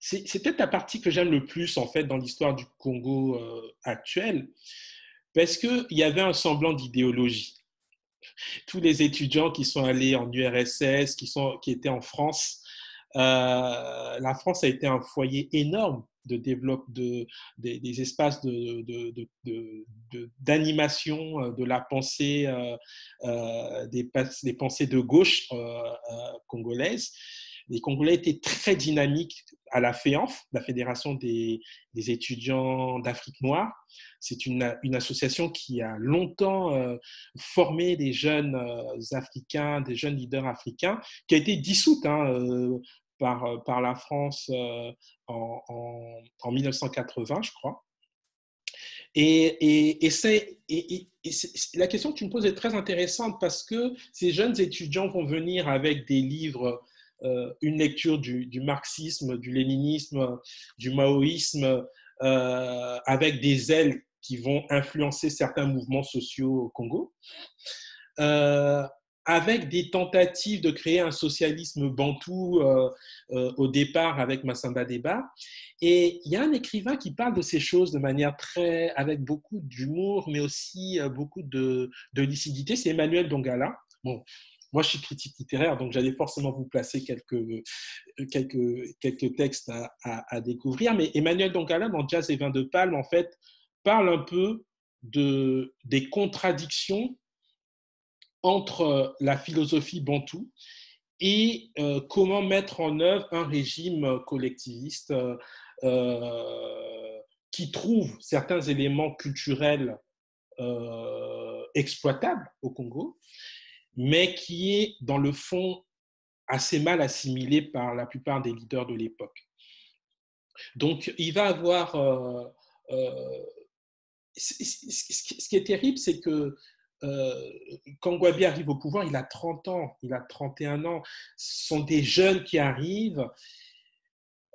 C'est peut-être la partie que j'aime le plus en fait dans l'histoire du Congo actuelle, parce qu'il y avait un semblant d'idéologie. Tous les étudiants qui sont allés en URSS, qui étaient en France, la France a été un foyer énorme de développement des espaces d'animation de la pensée, des pensées de gauche congolaises. Les Congolais étaient très dynamiques à la FEANF, la Fédération des étudiants d'Afrique noire. C'est une association qui a longtemps formé des jeunes africains, des jeunes leaders africains, qui a été dissoute par la France en 1980, je crois. Et la question que tu me poses est très intéressante parce que ces jeunes étudiants vont venir avec des livres, une lecture du marxisme, du léninisme, du maoïsme, avec des ailes qui vont influencer certains mouvements sociaux au Congo, avec des tentatives de créer un socialisme bantou au départ avec Massamba Deba. Et il y a un écrivain qui parle de ces choses de manière avec beaucoup d'humour, mais aussi beaucoup de lucidité, c'est Emmanuel Dongala. Bon, moi, je suis critique littéraire, donc j'allais forcément vous placer quelques textes à découvrir. Mais Emmanuel Dongala, dans Jazz et Vin de Palme, en fait, parle un peu des contradictions entre la philosophie bantou et comment mettre en œuvre un régime collectiviste qui trouve certains éléments culturels exploitables au Congo, mais qui est dans le fond assez mal assimilé par la plupart des leaders de l'époque. Donc, il va avoir... ce qui est terrible, c'est que quand Gouabi arrive au pouvoir, il a 30 ans, il a 31 ans. Ce sont des jeunes qui arrivent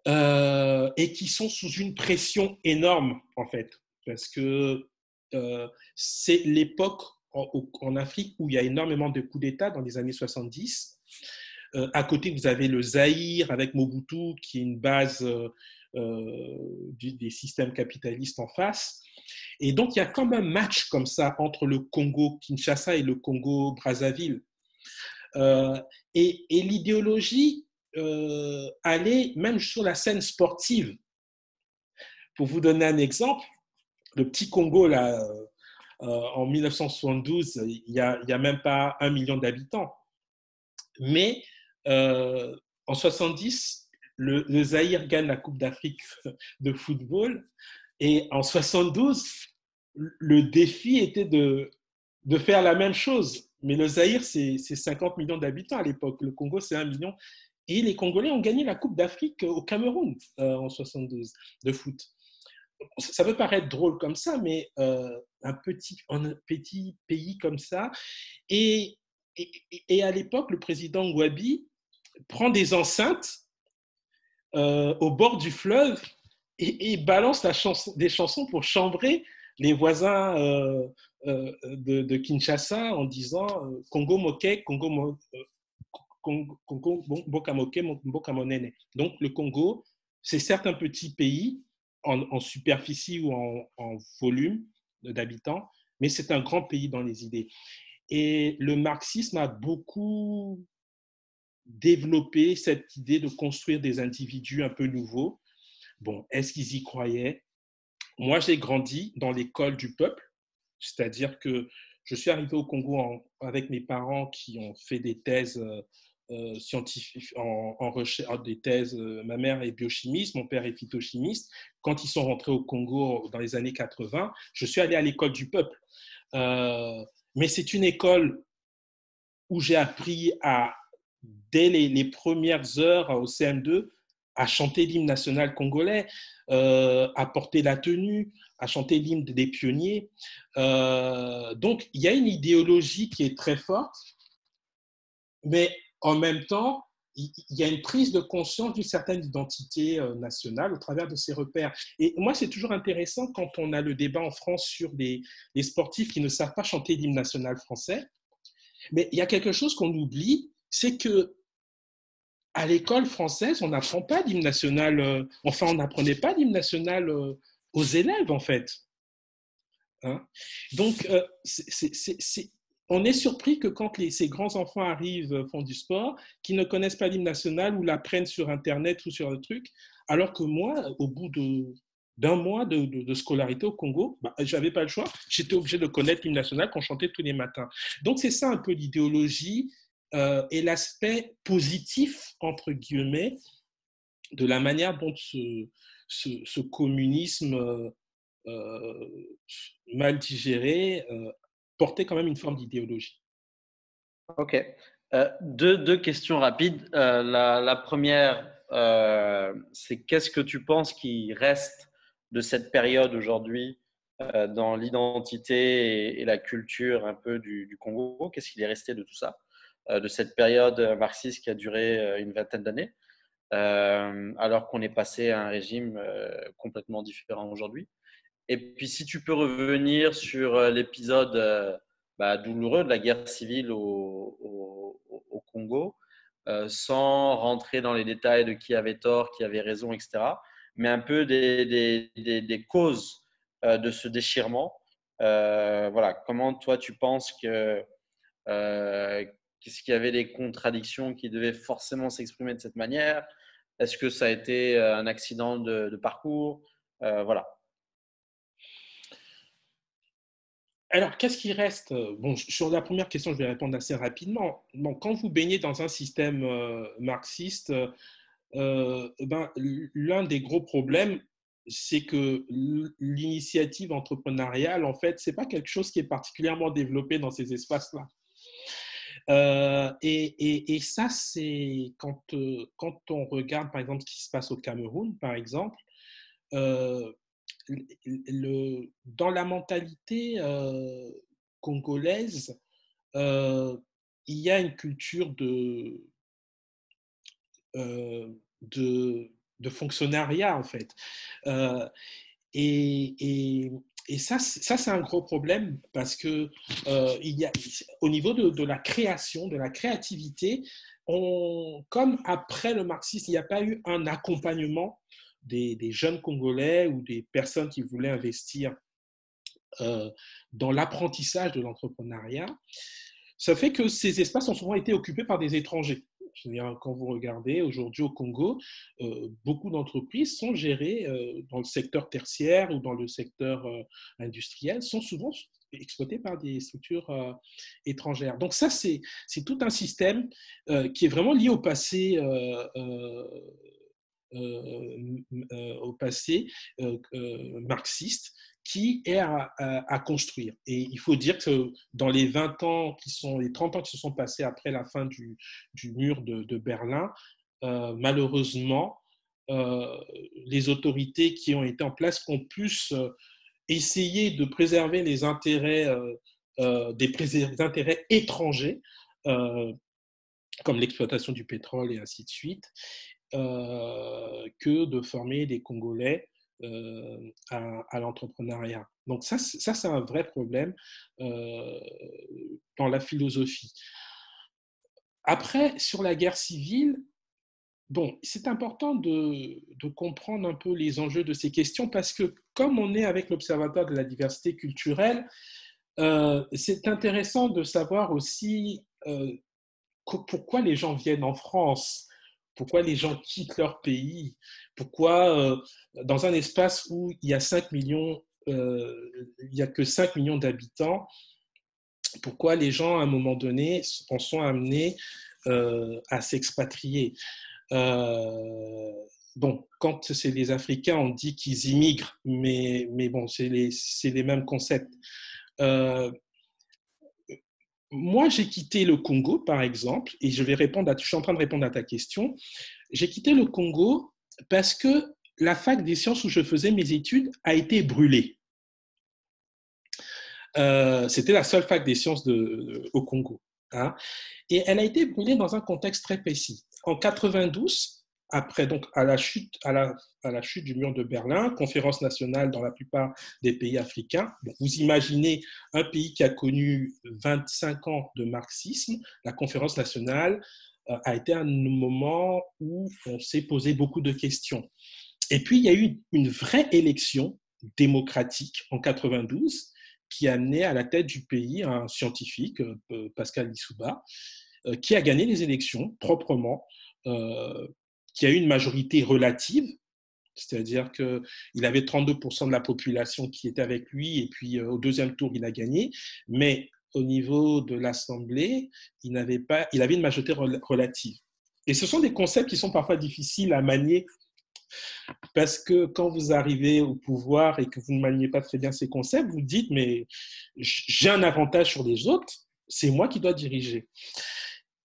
et qui sont sous une pression énorme, en fait, parce que c'est l'époque en Afrique où il y a énormément de coups d'État dans les années 70. À côté, vous avez le Zaïre avec Mobutu, qui est une base des systèmes capitalistes en face. Et donc, il y a comme un match comme ça entre le Congo-Kinshasa et le Congo-Brazzaville. Et l'idéologie allait même sur la scène sportive. Pour vous donner un exemple, le petit Congo, là, en 1972, il n'y a même pas 1 million d'habitants. Mais en 70, le Zaïre gagne la Coupe d'Afrique de football. Et en 72, le défi était de de faire la même chose. Mais le Zaïre, c'est 50 millions d'habitants à l'époque. Le Congo, c'est 1 million. Et les Congolais ont gagné la Coupe d'Afrique au Cameroun en 72 de foot. Ça peut paraître drôle comme ça, mais un petit pays comme ça. Et, et à l'époque, le président Ngouabi prend des enceintes au bord du fleuve et balance des chansons pour chambrer les voisins de Kinshasa en disant Congo Moké, Congo Mboka Moké, Mboka Monene. Donc le Congo, c'est certes un petit pays en superficie ou en volume d'habitants, mais c'est un grand pays dans les idées. Et le marxisme a beaucoup développé cette idée de construire des individus un peu nouveaux. Bon, est-ce qu'ils y croyaient? Moi, j'ai grandi dans l'école du peuple, c'est-à-dire que je suis arrivé au Congo avec mes parents qui ont fait des thèses scientifiques, en recherche, des thèses. Ma mère est biochimiste, mon père est phytochimiste. Quand ils sont rentrés au Congo dans les années 80, je suis allé à l'école du peuple. Mais c'est une école où j'ai appris dès les premières heures au CM2 à chanter l'hymne national congolais, à porter la tenue, à chanter l'hymne des pionniers. Donc, il y a une idéologie qui est très forte, mais en même temps, il y a une prise de conscience d'une certaine identité nationale au travers de ces repères. Et moi, c'est toujours intéressant quand on a le débat en France sur les sportifs qui ne savent pas chanter l'hymne national français. Mais il y a quelque chose qu'on oublie, c'est que à l'école française, on n'apprend pas l'hymne national, on n'apprenait pas l'hymne national aux élèves, en fait. Hein. Donc, on est surpris que quand ces grands enfants arrivent, font du sport, qu'ils ne connaissent pas l'hymne national ou l'apprennent sur Internet ou sur le truc, alors que moi, au bout d'un mois de scolarité au Congo, je n'avais pas le choix, j'étais obligé de connaître l'hymne national qu'on chantait tous les matins. Donc, c'est ça un peu l'idéologie et l'aspect positif, entre guillemets, de la manière dont ce communisme mal digéré portait quand même une forme d'idéologie. Ok. Deux questions rapides. La première, c'est qu'est-ce que tu penses qui reste de cette période aujourd'hui dans l'identité et la culture un peu du Congo? Qu'est-ce qu'il est resté de tout ça, de cette période marxiste qui a duré une vingtaine d'années, alors qu'on est passé à un régime complètement différent aujourd'hui? Et puis, si tu peux revenir sur l'épisode douloureux de la guerre civile au Congo, sans rentrer dans les détails de qui avait tort, qui avait raison, etc., mais un peu des causes de ce déchirement. Voilà, comment toi tu penses qu'est-ce qu'il y avait des contradictions qui devaient forcément s'exprimer de cette manière? Est-ce que ça a été un accident de parcours? Voilà. Alors, qu'est-ce qui reste? Bon, sur la première question, je vais répondre assez rapidement. Bon, quand vous baignez dans un système marxiste, l'un des gros problèmes, c'est que l'initiative entrepreneuriale, en fait, c'est pas quelque chose qui est particulièrement développé dans ces espaces-là. Et ça, c'est quand on regarde, par exemple, ce qui se passe au Cameroun, par exemple, dans la mentalité congolaise, il y a une culture de fonctionnariat, en fait. Et ça, c'est un gros problème parce que au niveau de la création, de la créativité, comme après le marxisme, il n'y a pas eu un accompagnement des jeunes Congolais ou des personnes qui voulaient investir dans l'apprentissage de l'entrepreneuriat. Ça fait que ces espaces ont souvent été occupés par des étrangers. C'est-à-dire, quand vous regardez aujourd'hui au Congo, beaucoup d'entreprises sont gérées dans le secteur tertiaire ou dans le secteur industriel, sont souvent exploitées par des structures étrangères. Donc ça, c'est tout un système qui est vraiment lié au passé marxiste, qui est à construire. Et il faut dire que dans les 20 ans les 30 ans qui se sont passés après la fin du mur de Berlin, malheureusement, les autorités qui ont été en place ont plus essayer de préserver les intérêts, des intérêts étrangers, comme l'exploitation du pétrole et ainsi de suite, que de former des Congolais à l'entrepreneuriat. Donc ça c'est un vrai problème dans la philosophie. Après, sur la guerre civile, bon, c'est important de comprendre un peu les enjeux de ces questions parce que comme on est avec l'Observatoire de la diversité culturelle, c'est intéressant de savoir aussi pourquoi les gens viennent en France, pourquoi les gens quittent leur pays, pourquoi dans un espace où il y a 5 millions, il n'y a que 5 millions d'habitants, pourquoi les gens à un moment donné en sont amenés à s'expatrier. Bon, quand c'est les Africains, on dit qu'ils immigrent, mais bon, c'est les mêmes concepts. Moi, j'ai quitté le Congo, par exemple, et je suis en train de répondre à ta question. J'ai quitté le Congo parce que la fac des sciences où je faisais mes études a été brûlée. C'était la seule fac des sciences au Congo. Hein, et elle a été brûlée dans un contexte très précis. En 92, après donc à la chute du mur de Berlin, conférence nationale dans la plupart des pays africains. Donc, vous imaginez un pays qui a connu 25 ans de marxisme, la conférence nationale a été un moment où on s'est posé beaucoup de questions. Et puis il y a eu une vraie élection démocratique en 92 qui a amené à la tête du pays un scientifique, Pascal Lissouba, qui a gagné les élections proprement, qui a eu une majorité relative, c'est-à-dire qu'il avait 32% de la population qui était avec lui, et puis au deuxième tour, il a gagné, mais au niveau de l'Assemblée, il avait une majorité relative. Et ce sont des concepts qui sont parfois difficiles à manier, parce que quand vous arrivez au pouvoir et que vous ne maniez pas très bien ces concepts, vous dites, mais j'ai un avantage sur les autres, c'est moi qui dois diriger.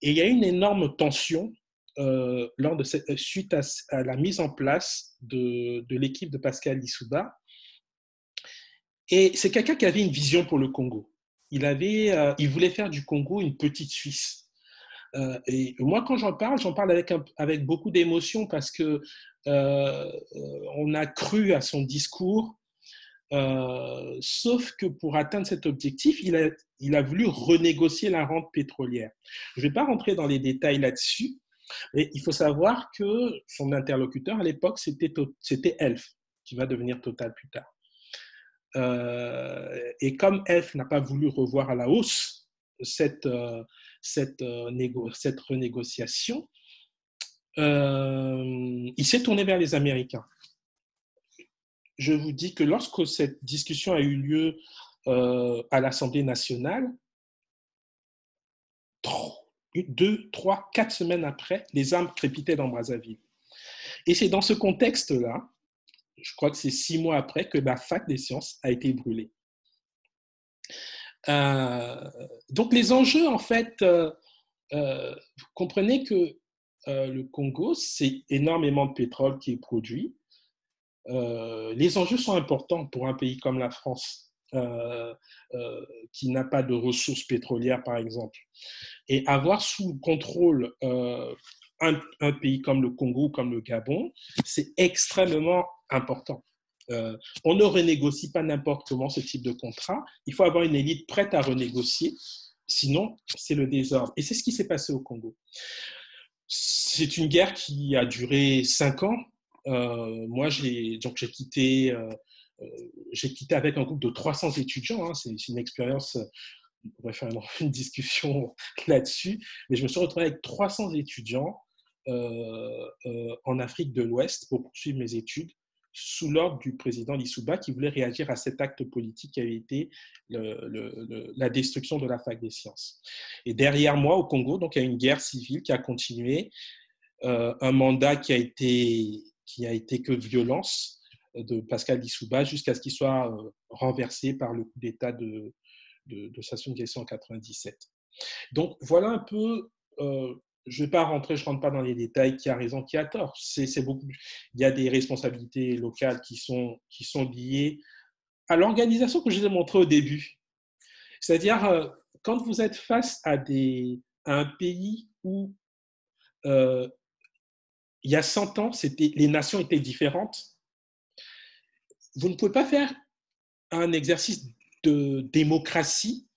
Et il y a une énorme tension suite à la mise en place de l'équipe de Pascal Lissouba. Et c'est quelqu'un qui avait une vision pour le Congo. Il voulait faire du Congo une petite Suisse. Et moi, quand j'en parle avec beaucoup d'émotion parce que on a cru à son discours, sauf que pour atteindre cet objectif, il a voulu renégocier la rente pétrolière. Je ne vais pas rentrer dans les détails là-dessus, mais il faut savoir que son interlocuteur à l'époque, c'était Elf, qui va devenir Total plus tard. Et comme Elf n'a pas voulu revoir à la hausse cette renégociation, il s'est tourné vers les Américains. Je vous dis que lorsque cette discussion a eu lieu à l'Assemblée nationale, 2, 3, 4 semaines après, les armes crépitaient dans Brazzaville. Et c'est dans ce contexte-là, je crois que c'est 6 mois après, que la fac des sciences a été brûlée. Donc les enjeux, en fait, vous comprenez que le Congo, c'est énormément de pétrole qui est produit. Les enjeux sont importants pour un pays comme la France, qui n'a pas de ressources pétrolières, par exemple. Et avoir sous contrôle un pays comme le Congo, comme le Gabon, c'est extrêmement important. On ne renégocie pas n'importe comment ce type de contrat. Il faut avoir une élite prête à renégocier, sinon c'est le désordre. Et c'est ce qui s'est passé au Congo. C'est une guerre qui a duré 5 ans. Moi, j'ai quitté avec un groupe de 300 étudiants. Hein. C'est une expérience, on pourrait faire une discussion là-dessus, mais je me suis retrouvé avec 300 étudiants en Afrique de l'Ouest pour poursuivre mes études sous l'ordre du président Lissouba qui voulait réagir à cet acte politique qui avait été la destruction de la fac des sciences. Et derrière moi, au Congo, donc, il y a une guerre civile qui a continué, un mandat qui a été que violence, de Pascal Lissouba jusqu'à ce qu'il soit renversé par le coup d'État de Sassou Nguesso en 97. Donc voilà un peu, je ne vais pas rentrer, je ne rentre pas dans les détails, qui a raison, qui a tort. C'est beaucoup, il y a des responsabilités locales qui sont liées à l'organisation que je vous ai montrée au début. C'est-à-dire, quand vous êtes face à un pays où il y a 100 ans, les nations étaient différentes, vous ne pouvez pas faire un exercice de démocratie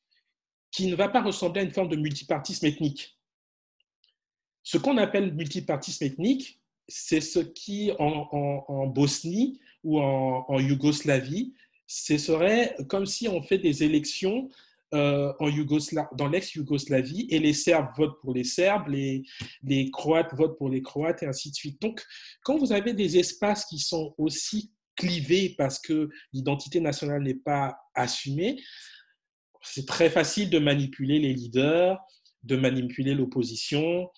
qui ne va pas ressembler à une forme de multipartisme ethnique. Ce qu'on appelle multipartisme ethnique, c'est ce qui, en Bosnie ou en Yougoslavie, ce serait comme si on fait des élections dans l'ex-Yougoslavie et les Serbes votent pour les Serbes, les Croates votent pour les Croates et ainsi de suite. Donc, quand vous avez des espaces qui sont aussi clivés parce que l'identité nationale n'est pas assumée, c'est très facile de manipuler les leaders, de manipuler l'opposition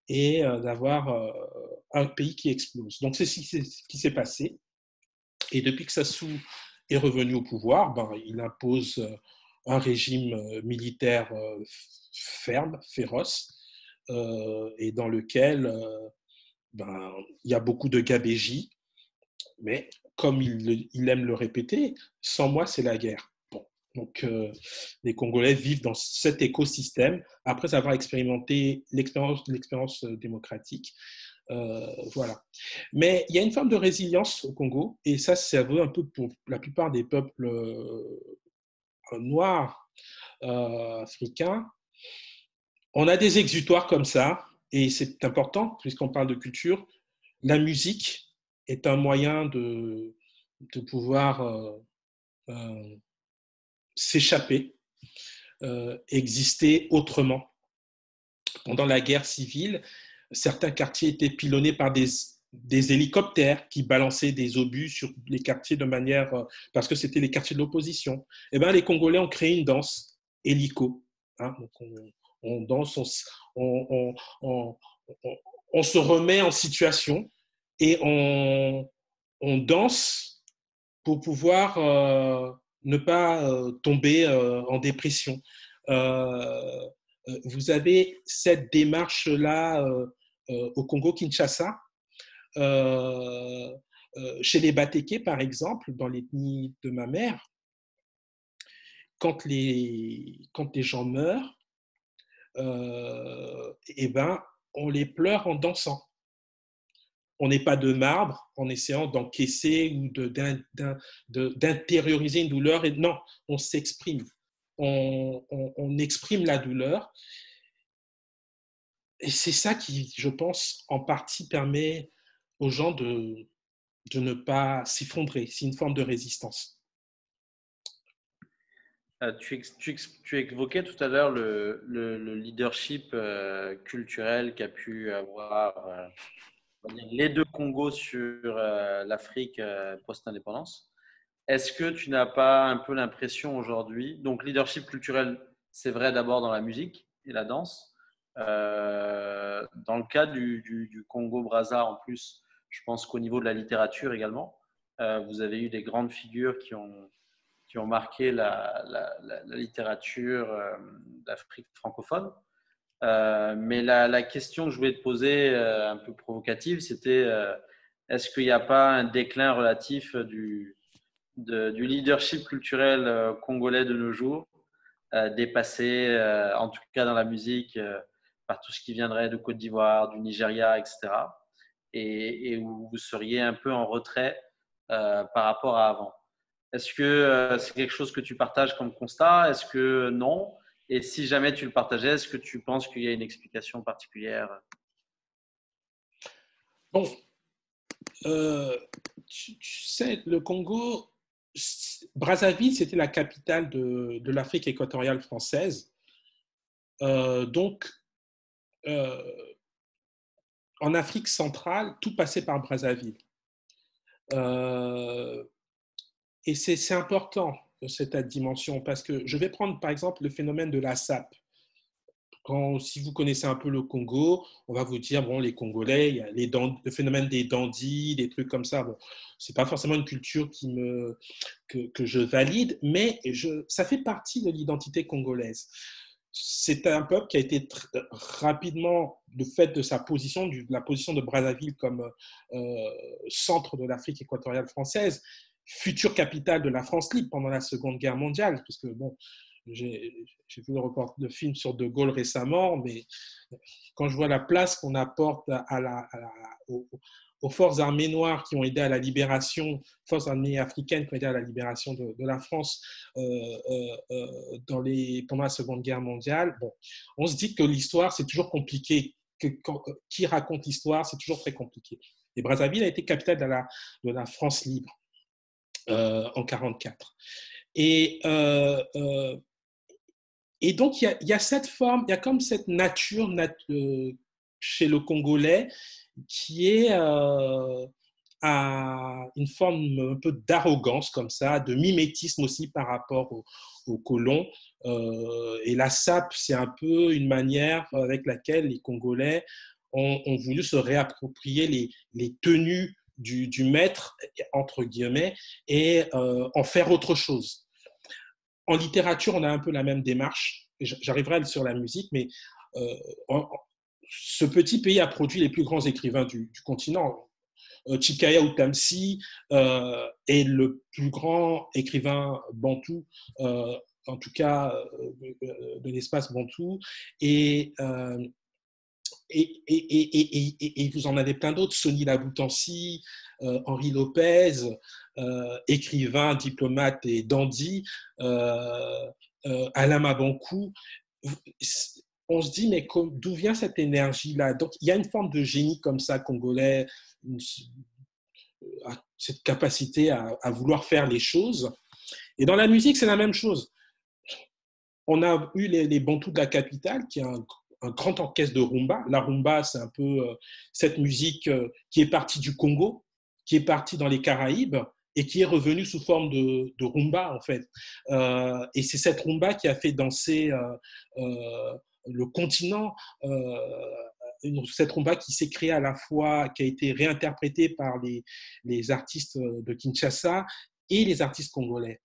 et d'avoir un pays qui explose. Donc, c'est ce qui s'est passé. Et depuis que Sassou est revenu au pouvoir, il impose un régime militaire ferme, féroce, et dans lequel il y a beaucoup de gabégie. Mais comme il aime le répéter, 100 mois, c'est la guerre. Donc, les Congolais vivent dans cet écosystème après avoir expérimenté l'expérience démocratique. Voilà. Mais il y a une forme de résilience au Congo, et ça vaut un peu pour la plupart des peuples noirs africains. On a des exutoires comme ça, et c'est important, puisqu'on parle de culture. La musique est un moyen de pouvoir s'échapper, exister autrement. Pendant la guerre civile, certains quartiers étaient pilonnés par des hélicoptères qui balançaient des obus sur les quartiers de manière, parce que c'était les quartiers de l'opposition. Et ben, les Congolais ont créé une danse hélico. Hein, donc on danse, on se remet en situation et on danse pour pouvoir ne pas tomber en dépression. Vous avez cette démarche-là au Congo-Kinshasa, chez les Batéké, par exemple, dans l'ethnie de ma mère, quand les gens meurent, on les pleure en dansant. On n'est pas de marbre en essayant d'encaisser ou d'intérioriser une douleur. Et non, on s'exprime. On exprime la douleur. Et c'est ça qui, je pense, en partie permet aux gens de ne pas s'effondrer. C'est une forme de résistance. Tu évoquais tout à l'heure le leadership culturel qu'a pu avoir les deux Congos sur l'Afrique post-indépendance. Est-ce que tu n'as pas un peu l'impression aujourd'hui, donc leadership culturel, c'est vrai d'abord dans la musique et la danse. Dans le cas du Congo-Brazza, en plus, je pense qu'au niveau de la littérature également, vous avez eu des grandes figures qui ont marqué la littérature d'Afrique francophone. Mais la question que je voulais te poser, un peu provocative, c'était est-ce qu'il n'y a pas un déclin relatif du leadership culturel congolais de nos jours, dépassé, en tout cas dans la musique, par tout ce qui viendrait de Côte d'Ivoire, du Nigeria, etc. Et où vous seriez un peu en retrait par rapport à avant. Est-ce que c'est quelque chose que tu partages comme constat? Est-ce que non? Et si jamais tu le partageais, est-ce que tu penses qu'il y a une explication particulière? Bon, tu sais, le Congo, Brazzaville, c'était la capitale de l'Afrique équatoriale française. Donc, en Afrique centrale, tout passait par Brazzaville. Et c'est important, cette dimension, parce que je vais prendre par exemple le phénomène de la SAP. si vous connaissez un peu le Congo, on va vous dire, bon, les Congolais, il y a le phénomène des dandys, des trucs comme ça. Bon, ce n'est pas forcément une culture que je valide, mais ça fait partie de l'identité congolaise. C'est un peuple qui a été rapidement, du fait de sa position, de la position de Brazzaville comme centre de l'Afrique équatoriale française, future capitale de la France libre pendant la Seconde Guerre mondiale, puisque bon, j'ai vu le film sur De Gaulle récemment, mais quand je vois la place qu'on apporte aux forces armées noires qui ont aidé à la libération, forces armées africaines qui ont aidé à la libération de la France pendant la Seconde Guerre mondiale, bon, on se dit que l'histoire, c'est toujours compliqué. Qui raconte l'histoire, c'est toujours très compliqué. Et Brazzaville a été capitale de la France libre en 1944. Et donc, il y a cette forme, il y a comme cette nature chez le Congolais qui est à une forme un peu d'arrogance comme ça, de mimétisme aussi par rapport aux colons. Et la SAP, c'est un peu une manière avec laquelle les Congolais ont voulu se réapproprier les tenues du maître, entre guillemets, et en faire autre chose. En littérature, on a un peu la même démarche. J'arriverai sur la musique, mais ce petit pays a produit les plus grands écrivains du continent. Chikaya Utamsi est le plus grand écrivain bantou, en tout cas de l'espace bantou. Et vous en avez plein d'autres, Sonny Laboutansi, Henri Lopez, écrivain, diplomate et dandy, Alain Mabankou. On se dit, mais d'où vient cette énergie-là? Donc, il y a une forme de génie comme ça, congolais, cette capacité à vouloir faire les choses. Et dans la musique, c'est la même chose. On a eu les Bantous de la capitale, qui est un grand orchestre de rumba. La rumba, c'est un peu cette musique qui est partie du Congo, qui est partie dans les Caraïbes et qui est revenue sous forme de rumba, en fait. Et c'est cette rumba qui a fait danser le continent. Cette rumba qui s'est créée à la fois, qui a été réinterprétée par les artistes de Kinshasa et les artistes congolais.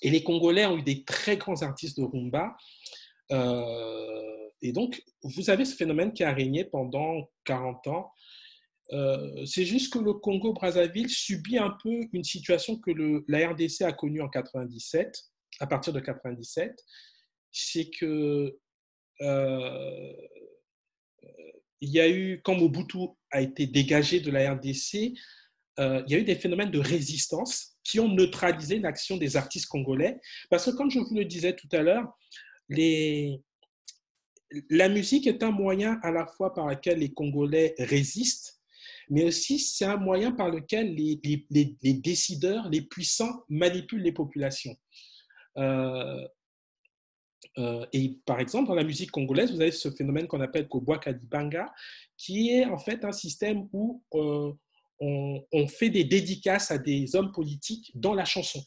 Et les Congolais ont eu des très grands artistes de rumba. Et donc, vous avez ce phénomène qui a régné pendant 40 ans. C'est juste que le Congo-Brazzaville subit un peu une situation que la RDC a connue en 97, à partir de 97. C'est que il y a eu, quand Mobutu a été dégagé de la RDC, il y a eu des phénomènes de résistance qui ont neutralisé l'action des artistes congolais. Parce que, comme je vous le disais tout à l'heure, la musique est un moyen à la fois par lequel les Congolais résistent, mais aussi c'est un moyen par lequel les décideurs, les puissants manipulent les populations. Et par exemple, dans la musique congolaise, vous avez ce phénomène qu'on appelle Kobwa Kadibanga, qui est en fait un système où on fait des dédicaces à des hommes politiques dans la chanson.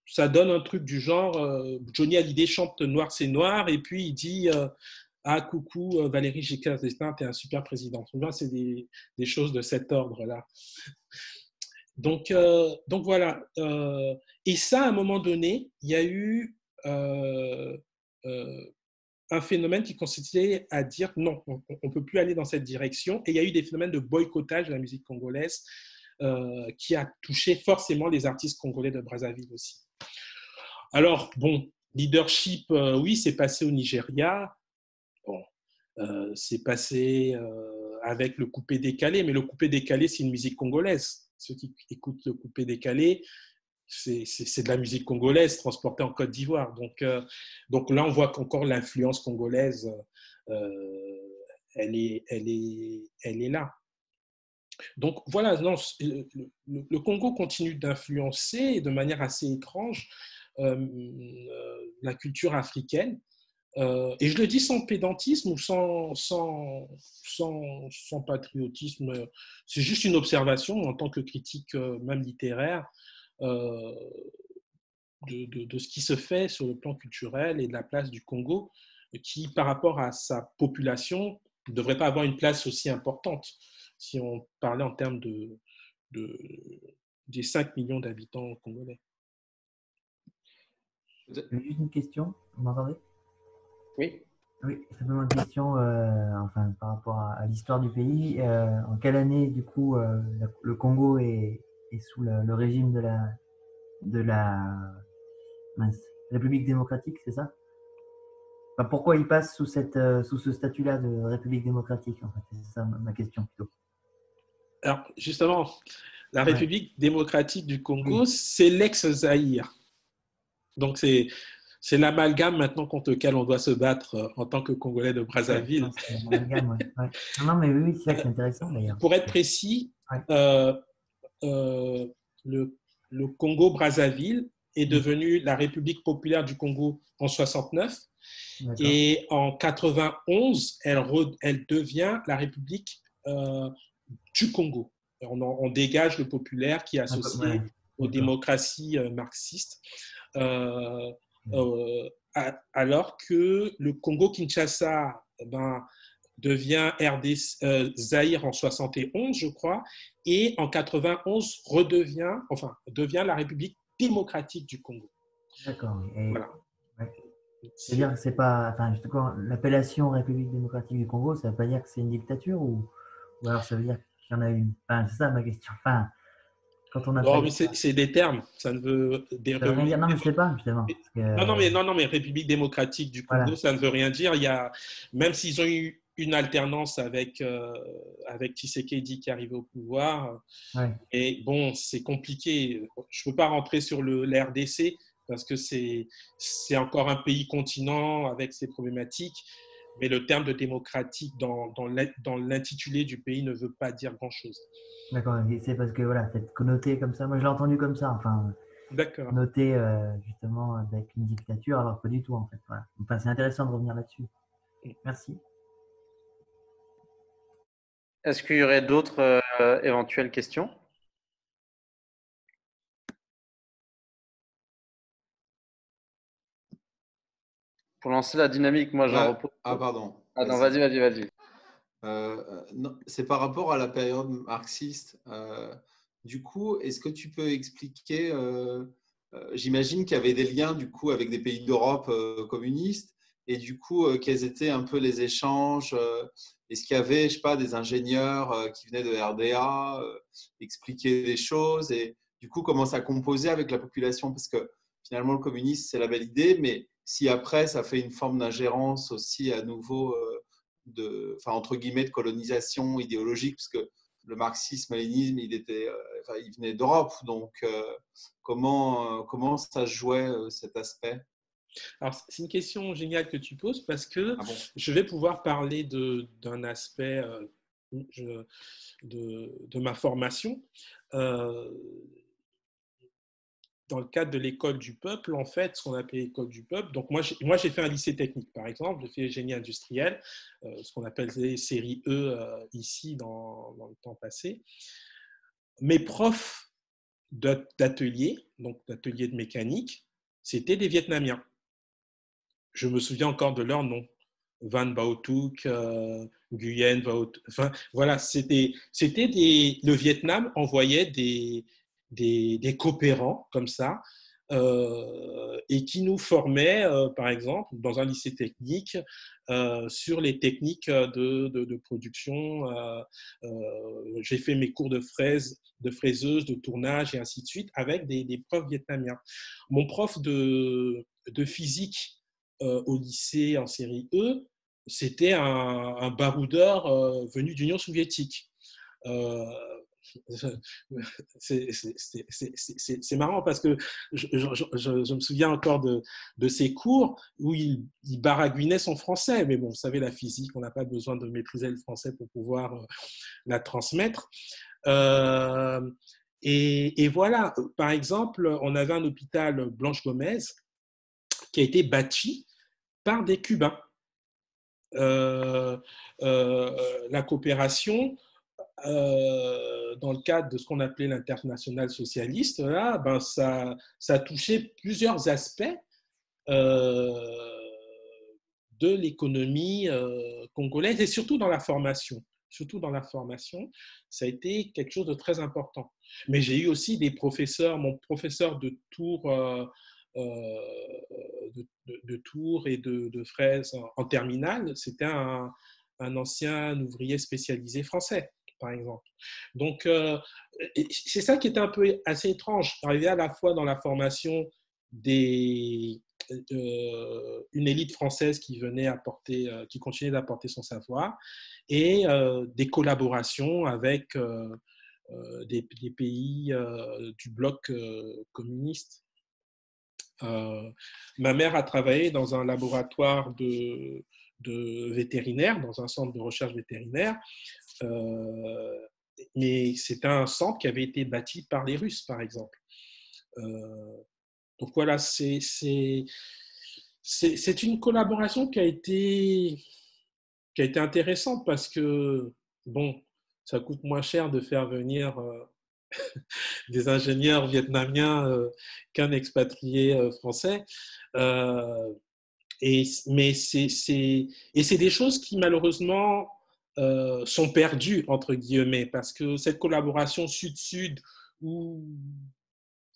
Ça donne un truc du genre, Johnny Hallyday chante Noir c'est noir, et puis il dit ah coucou Valéry Giscard d'Estaing, t'es un super président. C'est des choses de cet ordre-là. Donc voilà. Et ça, à un moment donné, il y a eu un phénomène qui consistait à dire non, on ne peut plus aller dans cette direction. Et il y a eu des phénomènes de boycottage de la musique congolaise qui a touché forcément les artistes congolais de Brazzaville aussi. Alors, bon, leadership, oui, c'est passé au Nigeria. Bon, c'est passé avec le coupé-décalé, mais le coupé-décalé, c'est une musique congolaise. Ceux qui écoutent le coupé-décalé, c'est de la musique congolaise transportée en Côte d'Ivoire. Donc là, on voit qu'encore l'influence congolaise, elle est là. Donc voilà, non, le Congo continue d'influencer de manière assez étrange la culture africaine. Et je le dis sans pédantisme ou sans patriotisme, c'est juste une observation en tant que critique même littéraire. de ce qui se fait sur le plan culturel et de la place du Congo, qui, par rapport à sa population, ne devrait pas avoir une place aussi importante si on parlait en termes de, des 5 millions d'habitants congolais. Juste une question, vous m'entendez? Oui. Oui, simplement une question enfin, par rapport à l'histoire du pays. En quelle année, du coup, le Congo est sous le régime de la mince, République démocratique, c'est ça? Enfin, pourquoi il passe sous ce statut-là de République démocratique, en fait? C'est ça ma question plutôt. Alors, justement, la Ouais. République démocratique du Congo, Oui. c'est l'ex-Zaïre. Donc, c'est l'amalgame maintenant contre lequel on doit se battre en tant que Congolais de Brazzaville. Ouais, c'est l'amalgame, ouais. Non, mais oui, c'est ça qui est intéressant d'ailleurs. Pour être précis, Ouais. le Congo-Brazzaville est devenu la République populaire du Congo en 69 et en 91, elle devient la République du Congo. On dégage le populaire qui est associé aux démocraties marxistes. Alors que le Congo-Kinshasa devient Zaïre en 71, je crois, et en 91 devient la République démocratique du Congo. D'accord. Voilà. Ouais. C'est-à-dire que c'est pas, enfin, justement, l'appellation République démocratique du Congo, ça veut pas dire que c'est une dictature ou alors ça veut dire qu'il y en a une. Enfin, c'est ça ma question. Enfin, quand on appelle. Non, mais c'est des termes. Ça ne veut Ça veut rien dire. Non, mais je sais pas, justement. Non, mais République démocratique du Congo, Voilà. ça ne veut rien dire. Même s'ils ont eu une alternance avec Tshisekedi qui est arrivé au pouvoir, Ouais. et bon, c'est compliqué. Je ne peux pas rentrer sur l'RDC parce que c'est encore un pays continent avec ses problématiques, mais le terme de démocratique dans l'intitulé du pays ne veut pas dire grand-chose. D'accord, c'est parce que voilà, c'est connoté comme ça. Moi, je l'ai entendu comme ça, enfin, D'accord. noté justement avec une dictature, alors pas du tout en fait. Voilà. Enfin, c'est intéressant de revenir là-dessus. Merci. Est-ce qu'il y aurait d'autres éventuelles questions? Pour lancer la dynamique, moi j'en repose. Ah, pardon. Ah non, vas-y. Non, c'est par rapport à la période marxiste. Du coup, est-ce que tu peux expliquer, j'imagine qu'il y avait des liens du coup avec des pays d'Europe communistes, et du coup, quels étaient un peu les échanges? Est-ce qu'il y avait, je sais pas, des ingénieurs qui venaient de RDA expliquer des choses, et du coup, comment ça composait avec la population? Parce que finalement, le communisme, c'est la belle idée, mais si après, ça fait une forme d'ingérence aussi à nouveau entre guillemets, de colonisation idéologique, parce que le marxisme-léninisme, il venait d'Europe. Donc, comment ça jouait cet aspect? Alors, c'est une question géniale que tu poses parce que Ah bon? je vais pouvoir parler d'un aspect de ma formation. Dans le cadre de l'école du peuple, en fait, ce qu'on appelle l'école du peuple. Donc, moi, j'ai fait un lycée technique, par exemple. J'ai fait génie industriel, ce qu'on appelle les séries E ici dans le temps passé. Mes profs d'atelier, donc d'atelier de mécanique, c'était des Vietnamiens. Je me souviens encore de leur nom. Van Baotuk, Nguyen Baotuk. Enfin, voilà, le Vietnam envoyait des coopérants comme ça et qui nous formaient, par exemple, dans un lycée technique, sur les techniques de production. J'ai fait mes cours de fraiseuse, de tournage et ainsi de suite avec des profs vietnamiens. Mon prof de physique au lycée en série E, c'était un baroudeur venu d'Union soviétique. C'est marrant parce que je me souviens encore de ces cours où il baragouinait son français. Mais bon, vous savez, la physique, on n'a pas besoin de maîtriser le français pour pouvoir la transmettre. Et voilà, par exemple, on avait un hôpital Blanche Gomez qui a été bâti par des Cubains. La coopération dans le cadre de ce qu'on appelait l'international socialiste, là, ben ça touchait plusieurs aspects euh, de l'économie congolaise et surtout dans la formation. Surtout dans la formation, ça a été quelque chose de très important. Mais j'ai eu aussi des professeurs, mon professeur de Tours, de Tours et de Fraises en terminale, c'était un ancien ouvrier spécialisé français, par exemple. Donc, c'est ça qui était un peu assez étrange, d'arriver à la fois dans la formation une élite française qui venait apporter, qui continuait d'apporter son savoir, et des collaborations avec des pays du bloc communiste. Ma mère a travaillé dans un laboratoire de vétérinaire, dans un centre de recherche vétérinaire, mais c'était un centre qui avait été bâti par les Russes, par exemple. Donc voilà, c'est une collaboration qui a été intéressante parce que, bon, ça coûte moins cher de faire venir des ingénieurs vietnamiens qu'un expatrié français. Mais c'est des choses qui, malheureusement, sont perdues, entre guillemets, parce que cette collaboration sud-sud, où,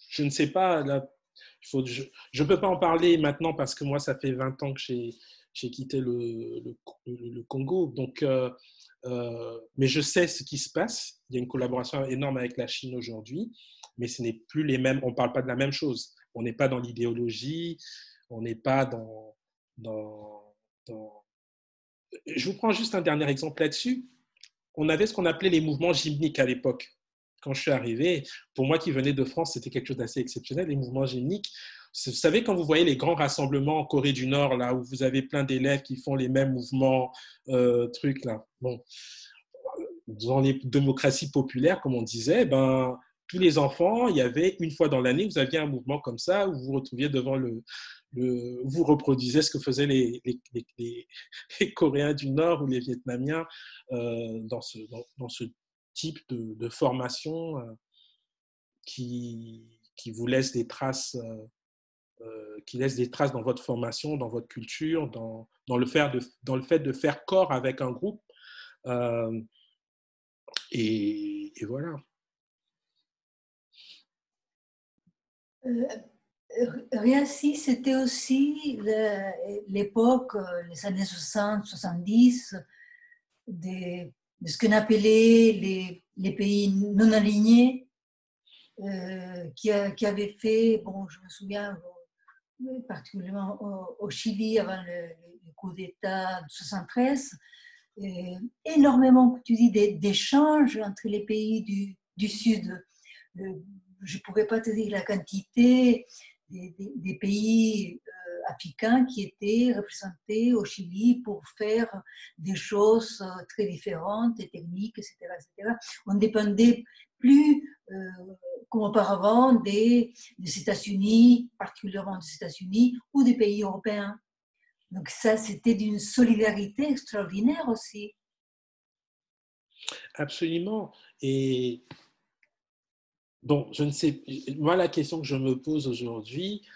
je ne sais pas, là, je ne peux pas en parler maintenant parce que moi, ça fait 20 ans que j'ai quitté le Congo. Donc, mais je sais ce qui se passe. Il y a une collaboration énorme avec la Chine aujourd'hui, mais ce n'est plus les mêmes. On ne parle pas de la même chose. On n'est pas dans l'idéologie, on n'est pas dans... Je vous prends juste un dernier exemple là-dessus. On avait ce qu'on appelait les mouvements gymniques à l'époque. Quand je suis arrivé, pour moi qui venais de France, c'était quelque chose d'assez exceptionnel, les mouvements gymniques. Vous savez, quand vous voyez les grands rassemblements en Corée du Nord, là, où vous avez plein d'élèves qui font les mêmes mouvements, trucs, là. Bon, dans les démocraties populaires, comme on disait, ben, tous les enfants, il y avait une fois dans l'année, vous aviez un mouvement comme ça, où vous vous retrouviez devant vous reproduisez ce que faisaient les Coréens du Nord ou les Vietnamiens dans ce type de formation qui vous laisse des traces, qui laisse des traces dans votre formation, dans votre culture, dans le fait de faire corps avec un groupe. Et voilà. Riassi, c'était aussi l'époque, les années 60-70, de ce qu'on appelait les pays non alignés, qui avaient fait, bon, je me souviens particulièrement au Chili avant le coup d'État de 73, énormément, tu dis, d'échanges entre les pays du Sud. Je ne pourrais pas te dire la quantité des pays africains qui étaient représentés au Chili pour faire des choses très différentes, et techniques, etc., etc. On ne dépendait plus, comme auparavant, des États-Unis, particulièrement des États-Unis, ou des pays européens. Donc ça, c'était d'une solidarité extraordinaire aussi. Absolument. Et donc, je ne sais, moi, la question que je me pose aujourd'hui,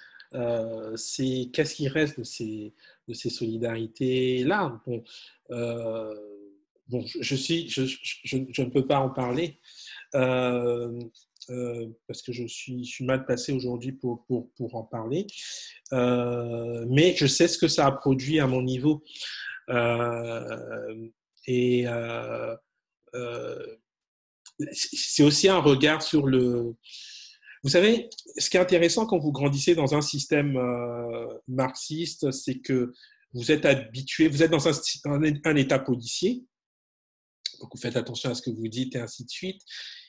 c'est qu'est-ce qui reste de ces solidarités-là. Bon, je ne peux pas en parler parce que je suis mal placé aujourd'hui pour en parler. Mais je sais ce que ça a produit à mon niveau. C'est aussi un regard sur le... Vous savez, ce qui est intéressant quand vous grandissez dans un système marxiste, c'est que vous êtes habitué, vous êtes dans un état policier, donc vous faites attention à ce que vous dites et ainsi de suite,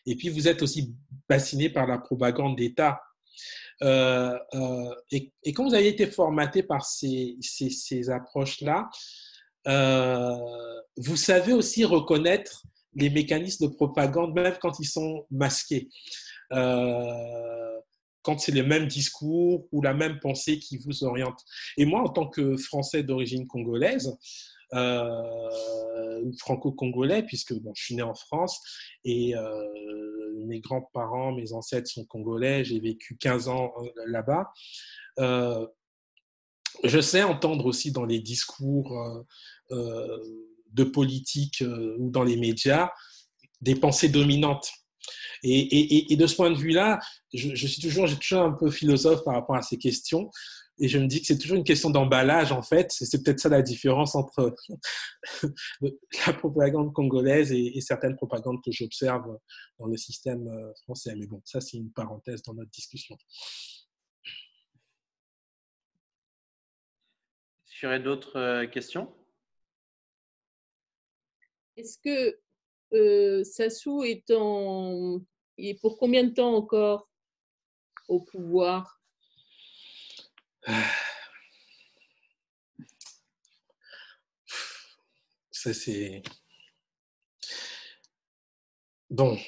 et puis vous êtes aussi bassiné par la propagande d'État. Et quand vous avez été formaté par ces approches-là, vous savez aussi reconnaître les mécanismes de propagande, même quand ils sont masqués. quand c'est le même discours ou la même pensée qui vous oriente. Et moi, en tant que Français d'origine congolaise, franco-congolais, puisque bon, je suis né en France et mes grands-parents, mes ancêtres sont congolais, j'ai vécu 15 ans là-bas. Je sais entendre aussi dans les discours de politique ou dans les médias des pensées dominantes. Et de ce point de vue-là, j'ai toujours un peu philosophe par rapport à ces questions. Et je me dis que c'est toujours une question d'emballage, en fait. C'est peut-être ça la différence entre la propagande congolaise et certaines propagandes que j'observe dans le système français. Mais bon, ça, c'est une parenthèse dans notre discussion. Est-ce qu'il y aurait d'autres questions? Est-ce que Sassou est pour combien de temps encore au pouvoir? Ça, c'est... Bon,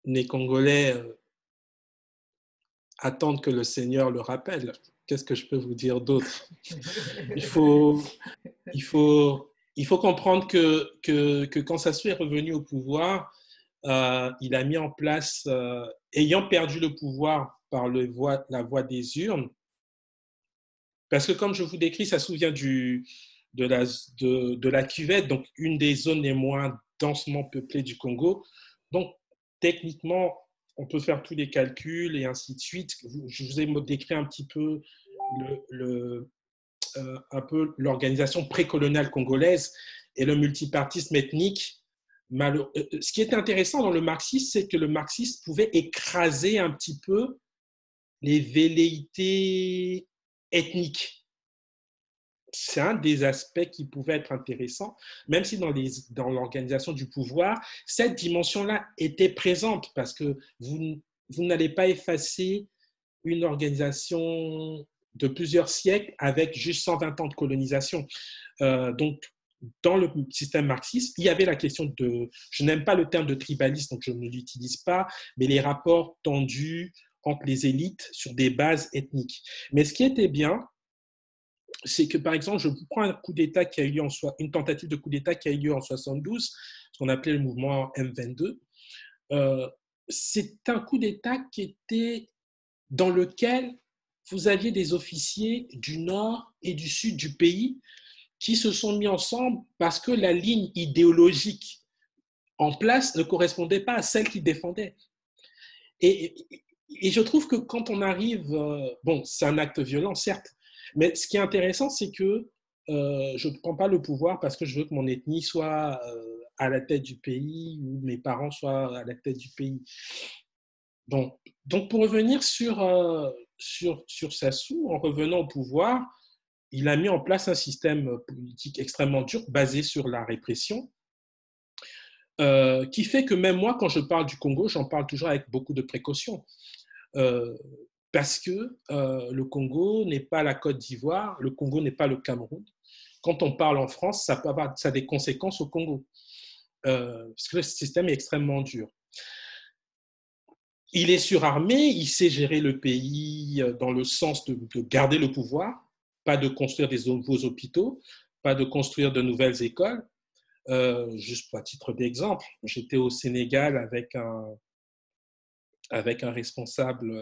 les Congolais attendent que le Seigneur le rappelle. Qu'est-ce que je peux vous dire d'autre? Il faut comprendre que quand Sassou est revenu au pouvoir, il a mis en place, ayant perdu le pouvoir par la voie des urnes, parce que comme je vous décris, Sassou vient de la Cuvette, donc une des zones les moins densément peuplées du Congo. Donc, techniquement, on peut faire tous les calculs et ainsi de suite. Je vous ai décrit un petit peu un peu l'organisation précoloniale congolaise et le multipartisme ethnique. Ce qui est intéressant dans le marxisme, c'est que le marxisme pouvait écraser un petit peu les velléités ethniques. C'est un des aspects qui pouvait être intéressant, même si dans l'organisation du pouvoir, cette dimension-là était présente parce que vous n'allez pas effacer une organisation de plusieurs siècles avec juste 120 ans de colonisation. Donc, dans le système marxiste, il y avait la question je n'aime pas le terme de tribalisme, donc je ne l'utilise pas, mais les rapports tendus entre les élites sur des bases ethniques. Mais ce qui était bien, c'est que, par exemple, je vous prends un coup d'État qui a eu lieu une tentative de coup d'État qui a eu lieu en 72, ce qu'on appelait le mouvement M22. C'est un coup d'État qui était dans lequel vous aviez des officiers du nord et du sud du pays qui se sont mis ensemble parce que la ligne idéologique en place ne correspondait pas à celle qu'ils défendaient. Et je trouve que quand on arrive, bon, c'est un acte violent, certes, mais ce qui est intéressant, c'est que je ne prends pas le pouvoir parce que je veux que mon ethnie soit à la tête du pays ou mes parents soient à la tête du pays. Donc pour revenir sur Sassou, en revenant au pouvoir, il a mis en place un système politique extrêmement dur, basé sur la répression, qui fait que même moi, quand je parle du Congo, j'en parle toujours avec beaucoup de précaution. Parce que le Congo n'est pas la Côte d'Ivoire, le Congo n'est pas le Cameroun. Quand on parle en France, ça a des conséquences au Congo, parce que le système est extrêmement dur. Il est surarmé, il sait gérer le pays dans le sens de garder le pouvoir, pas de construire des nouveaux hôpitaux, pas de construire de nouvelles écoles. Juste à titre d'exemple, j'étais au Sénégal avec un responsable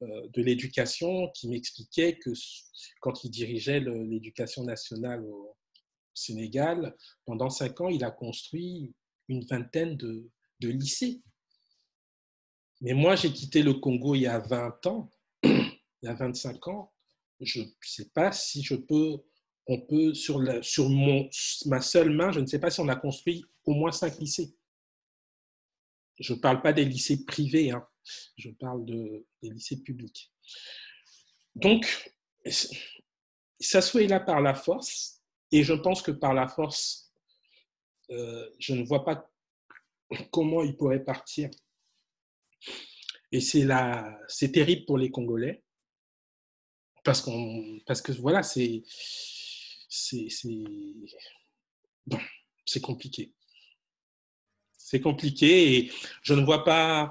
de l'éducation qui m'expliquait que quand il dirigeait l'éducation nationale au Sénégal, pendant 5 ans, il a construit une vingtaine de lycées. Mais moi, j'ai quitté le Congo il y a 20 ans, il y a 25 ans. Je ne sais pas si on peut, sur ma seule main, je ne sais pas si on a construit au moins 5 lycées. Je ne parle pas des lycées privés, hein. Je parle des lycées publics. Donc, Sassou est là par la force, et je pense que par la force, je ne vois pas comment il pourrait partir. Et c'est terrible pour les Congolais, parce que voilà, bon, c'est compliqué. C'est compliqué et je ne vois pas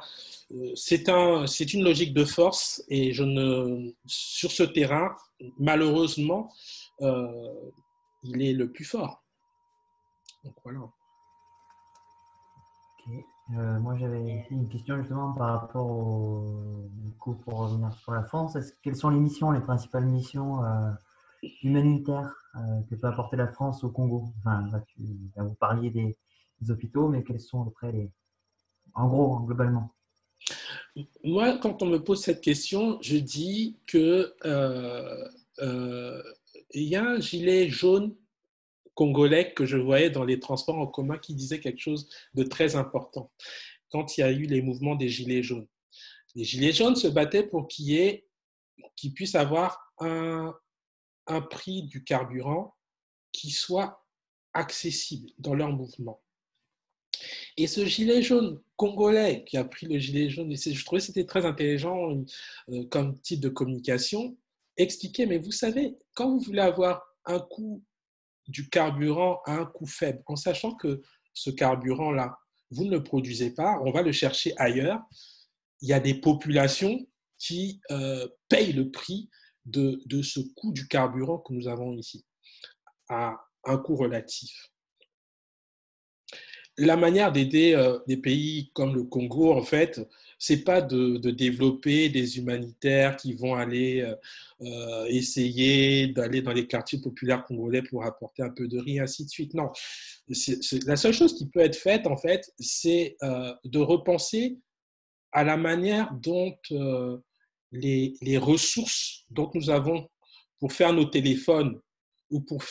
c'est une logique de force et sur ce terrain, malheureusement, il est le plus fort. Donc voilà. Ok. Moi, j'avais une question justement par rapport du coup, pour revenir sur la France. Quelles sont les principales missions humanitaires que peut apporter la France au Congo? Enfin, là, vous parliez des hôpitaux, mais quels sont après en gros, globalement? Moi, quand on me pose cette question, je dis que il y a un gilet jaune congolais que je voyais dans les transports en commun qui disait quelque chose de très important quand il y a eu les mouvements des gilets jaunes. Les gilets jaunes se battaient pour qu'ils puissent avoir un prix du carburant qui soit accessible dans leur mouvement. Et ce gilet jaune congolais qui a pris le gilet jaune, je trouvais que c'était très intelligent comme type de communication, expliquait, mais vous savez, quand vous voulez avoir un coût du carburant à un coût faible, en sachant que ce carburant-là, vous ne le produisez pas, on va le chercher ailleurs, il y a des populations qui payent le prix de ce coût du carburant que nous avons ici, à un coût relatif. La manière d'aider des pays comme le Congo, en fait, c'est pas de développer des humanitaires qui vont aller essayer d'aller dans les quartiers populaires congolais pour apporter un peu de riz, ainsi de suite. Non, la seule chose qui peut être faite, en fait, c'est de repenser à la manière dont les ressources dont nous avons pour faire nos téléphones ou pour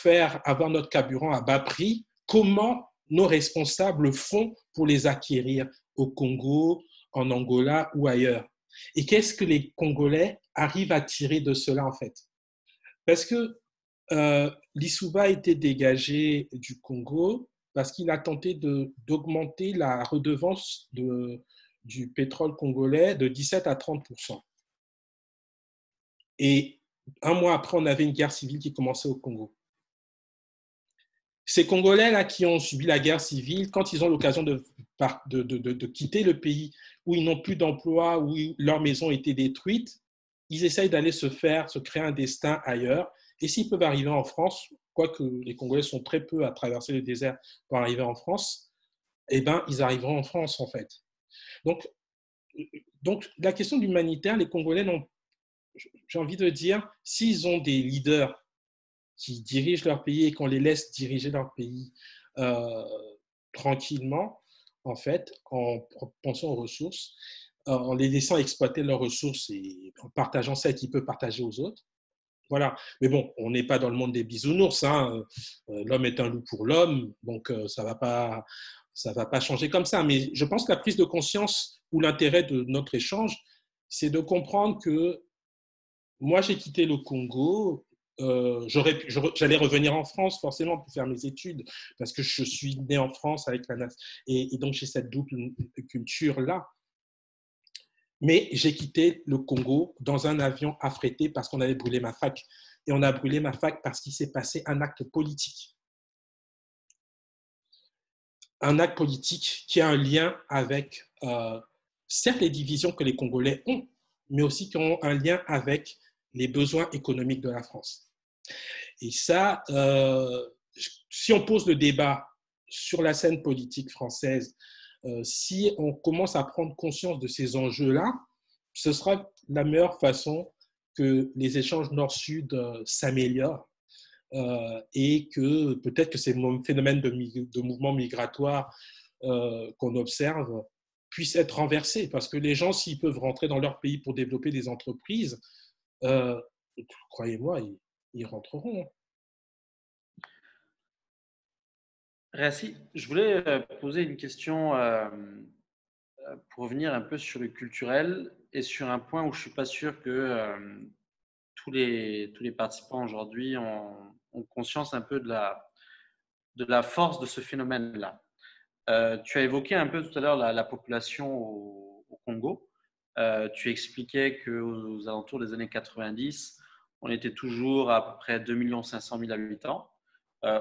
avoir notre carburant à bas prix, comment nos responsables font pour les acquérir au Congo, en Angola ou ailleurs. Et qu'est-ce que les Congolais arrivent à tirer de cela, en fait? Parce que l'Issouba a été dégagé du Congo parce qu'il a tenté d'augmenter la redevance du pétrole congolais de 17 à 30%. Et un mois après, on avait une guerre civile qui commençait au Congo. Ces Congolais-là qui ont subi la guerre civile, quand ils ont l'occasion de quitter le pays où ils n'ont plus d'emploi, où leur maison a été détruite, ils essayent d'aller se créer un destin ailleurs. Et s'ils peuvent arriver en France, quoique les Congolais sont très peu à traverser le désert pour arriver en France, eh ben, ils arriveront en France, en fait. Donc la question de l'humanitaire, les Congolais j'ai envie de dire, s'ils ont des leaders qui dirigent leur pays et qu'on les laisse diriger leur pays tranquillement, en fait, en pensant aux ressources, en les laissant exploiter leurs ressources et en partageant celles qu'ils peuvent partager aux autres. Voilà. Mais bon, on n'est pas dans le monde des bisounours. Hein. L'homme est un loup pour l'homme, donc ça va pas changer comme ça. Mais je pense que la prise de conscience ou l'intérêt de notre échange, c'est de comprendre que moi, j'ai quitté le Congo. J'allais revenir en France forcément pour faire mes études parce que je suis né en France avec la nation et donc j'ai cette double culture là. Mais j'ai quitté le Congo dans un avion affrété parce qu'on avait brûlé ma fac et on a brûlé ma fac parce qu'il s'est passé un acte politique qui a un lien avec certes les divisions que les Congolais ont, mais aussi qui ont un lien avec les besoins économiques de la France. Et ça, si on pose le débat sur la scène politique française, si on commence à prendre conscience de ces enjeux-là, ce sera la meilleure façon que les échanges nord-sud s'améliorent et que peut-être que ces phénomènes de mouvements migratoires qu'on observe puissent être renversés. Parce que les gens, s'ils peuvent rentrer dans leur pays pour développer des entreprises, croyez-moi, ils rentreront. Rassi, je voulais poser une question pour revenir un peu sur le culturel et sur un point où je ne suis pas sûr que tous les participants aujourd'hui ont conscience un peu de la force de ce phénomène-là. Tu as évoqué un peu tout à l'heure la population au Congo. Tu expliquais qu'aux alentours des années 90, on était toujours à peu près 2 500 000 habitants.